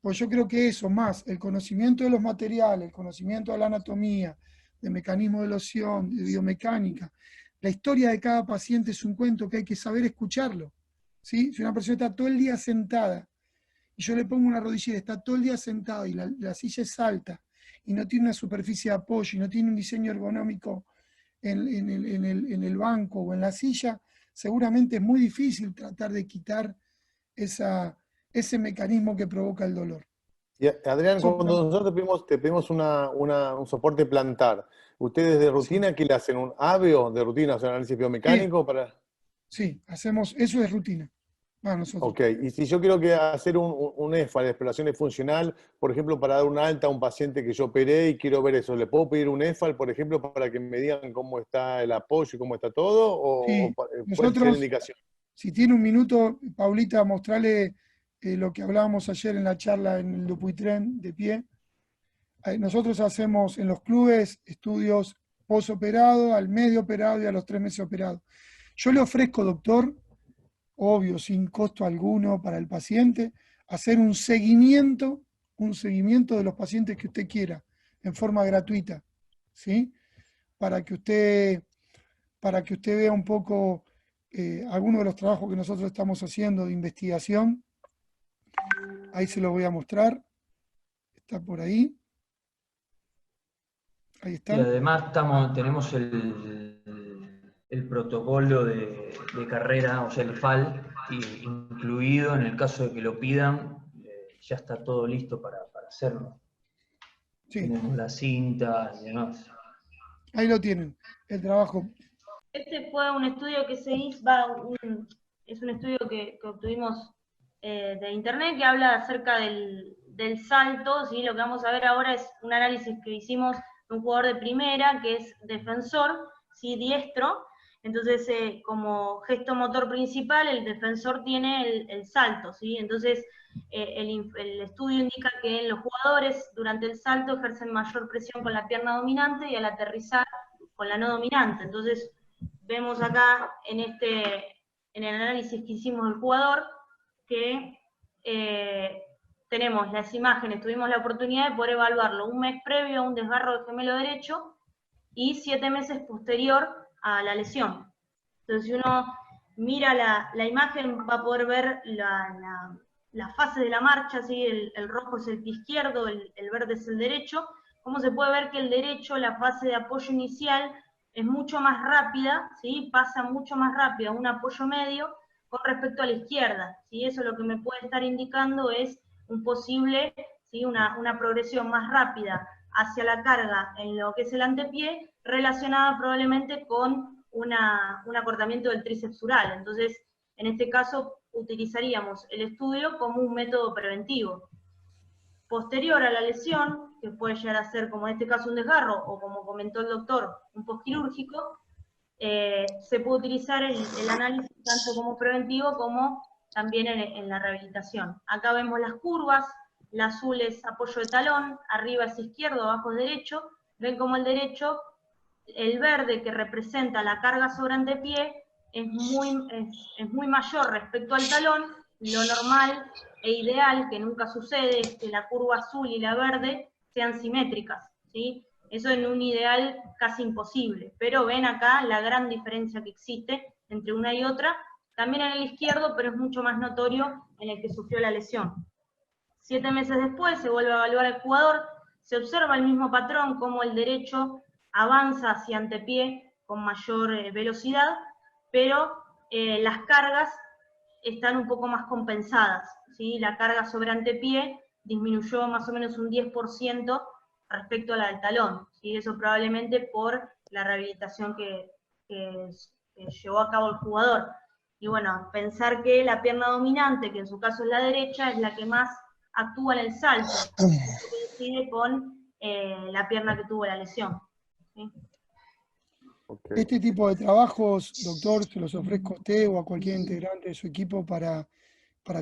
pues yo creo que eso, más el conocimiento de los materiales, el conocimiento de la anatomía, de mecanismo de lesión, de biomecánica, la historia de cada paciente es un cuento que hay que saber escucharlo. ¿Sí? Si una persona está todo el día sentada, y yo le pongo una rodillera, está todo el día sentado y la silla es alta, y no tiene una superficie de apoyo, y no tiene un diseño ergonómico en el banco o en la silla, seguramente es muy difícil tratar de quitar ese mecanismo que provoca el dolor. Y Adrián, cuando nosotros te pedimos un soporte plantar, ¿ustedes de rutina qué le hacen? ¿Un ABEO de rutina, o sea, análisis biomecánico? Sí, hacemos, eso es rutina para nosotros. Ok, y si yo quiero hacer un EFA de exploración funcional, por ejemplo, para dar un alta a un paciente que yo operé y quiero ver eso, ¿le puedo pedir un EFA, por ejemplo, para que me digan cómo está el apoyo y cómo está todo? Sí, ¿Cuál es la indicación? Si tiene un minuto, Paulita, mostrarle lo que hablábamos ayer en la charla en el Dupuytren de pie. Nosotros hacemos en los clubes estudios postoperado, al medio operado y a los 3 meses operados. Yo le ofrezco, doctor, obvio, sin costo alguno para el paciente, hacer un seguimiento de los pacientes que usted quiera, en forma gratuita, ¿sí? Para que usted vea un poco algunos de los trabajos que nosotros estamos haciendo de investigación. Ahí se lo voy a mostrar. Está por ahí. Ahí está. Y además tenemos el protocolo de carrera, o sea, el FAL, incluido en el caso de que lo pidan, ya está todo listo para hacerlo. Sí. Tenemos la cinta y demás. Ahí lo tienen, el trabajo. Este fue un estudio que se hizo, es un estudio que obtuvimos de internet que habla acerca del salto, ¿sí? Lo que vamos a ver ahora es un análisis que hicimos de un jugador de primera, que es defensor, ¿sí? Diestro. Entonces, como gesto motor principal, el defensor tiene el salto, ¿sí? Entonces, el estudio indica que los jugadores durante el salto ejercen mayor presión con la pierna dominante y al aterrizar con la no dominante. Entonces, vemos acá en el análisis que hicimos del jugador que tenemos las imágenes, tuvimos la oportunidad de poder evaluarlo un mes previo a un desgarro de gemelo derecho y 7 meses posterior a la lesión. Entonces, si uno mira la imagen, va a poder ver la fase de la marcha, ¿sí? El rojo es el pie izquierdo, el verde es el derecho. Cómo se puede ver que el derecho, la fase de apoyo inicial, es mucho más rápida, ¿sí? Pasa mucho más rápido a un apoyo medio con respecto a la izquierda, ¿sí? Eso lo que me puede estar indicando es un posible, ¿sí? una progresión más rápida hacia la carga en lo que es el antepié, relacionada probablemente con un acortamiento del tríceps sural. Entonces, en este caso, utilizaríamos el estudio como un método preventivo. Posterior a la lesión, que puede llegar a ser, como en este caso, un desgarro, o como comentó el doctor, un postquirúrgico, se puede utilizar el análisis tanto como preventivo como también en la rehabilitación. Acá vemos las curvas la azul es apoyo de talón, arriba es izquierdo, abajo es derecho. Ven como el derecho, el verde que representa la carga sobre antepié es muy mayor respecto al talón. Lo normal e ideal, que nunca sucede, es que la curva azul y la verde sean simétricas, ¿sí? Eso en un ideal casi imposible, pero ven acá la gran diferencia que existe entre una y otra, también en el izquierdo, pero es mucho más notorio en el que sufrió la lesión. 7 meses después se vuelve a evaluar al jugador, se observa el mismo patrón, como el derecho avanza hacia antepié con mayor velocidad, pero las cargas están un poco más compensadas, ¿sí? La carga sobre antepié disminuyó más o menos un 10% respecto a la del talón, ¿sí? Eso probablemente por la rehabilitación que llevó a cabo el jugador. Y bueno, pensar que la pierna dominante, que en su caso es la derecha, es la que más actúa en el salto, coincide con la pierna que tuvo la lesión, ¿sí? Okay. Este tipo de trabajos, doctor, se los ofrezco a usted o a cualquier integrante de su equipo para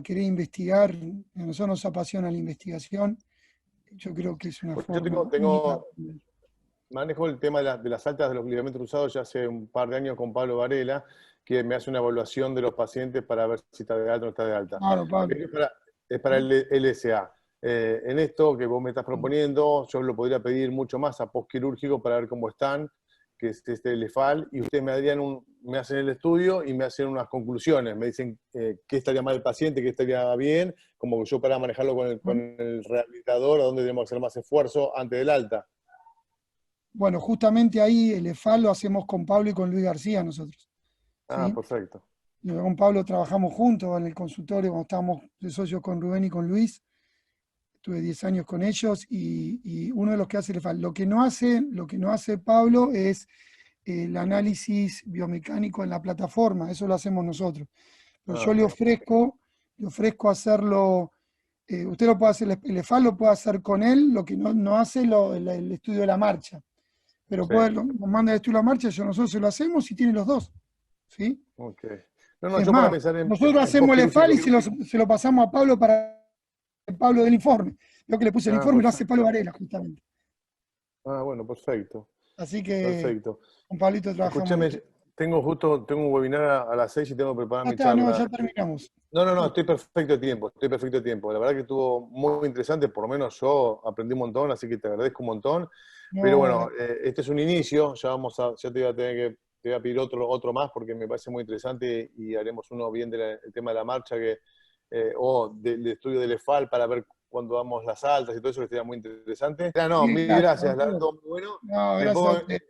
querer investigar. A nosotros nos apasiona la investigación. Yo creo que es una Porque forma yo única. manejo el tema de las altas de los ligamentos cruzados ya hace un par de años con Pablo Varela, que me hace una evaluación de los pacientes para ver si está de alta o no está de alta. Claro, Pablo. Es para el LSA. En esto que vos me estás proponiendo, yo lo podría pedir mucho más a postquirúrgico para ver cómo están, que es este LEFAL, y ustedes me hacen el estudio y me hacen unas conclusiones, me dicen qué estaría mal el paciente, qué estaría bien, como yo para manejarlo con el rehabilitador, a dónde tenemos que hacer más esfuerzo antes del alta. Bueno, justamente ahí el EFAL lo hacemos con Pablo y con Luis García nosotros. Ah, ¿sí? perfecto. Y con Pablo trabajamos juntos en el consultorio cuando estábamos de socios con Rubén y con Luis. Estuve 10 años con ellos y uno de los que hace el EFAL. Lo que no hace Pablo es el análisis biomecánico en la plataforma, eso lo hacemos nosotros. Pero yo le ofrezco hacerlo, usted lo puede hacer, el EFAL lo puede hacer con él, lo que no hace el estudio de la marcha. Pero Sí. nos manda el estudio de la marcha, nosotros se lo hacemos y tiene los dos. ¿Sí? Okay. No, Es yo más, para pensar nosotros hacemos el EFAL y se lo pasamos a Pablo para el Pablo del informe. Lo que le puse el informe lo hace Pablo Varela, justamente. Ah, bueno, perfecto. Así que Perfecto. con Pablito trabajamos. Escúchame, tengo un webinar a las 6 y tengo que preparar mi está, charla. no, ya terminamos. No, estoy perfecto de tiempo, La verdad que estuvo muy interesante, por lo menos yo aprendí un montón, así que te agradezco un montón. No, Pero bueno, este es un inicio, ya te voy a tener te voy a pedir otro más porque me parece muy interesante y haremos uno bien del tema de la marcha o del estudio del EFAL para ver cuando damos las altas y todo eso, que sería muy interesante. Mil gracias, la verdad, todo muy bueno. No, gracias a usted.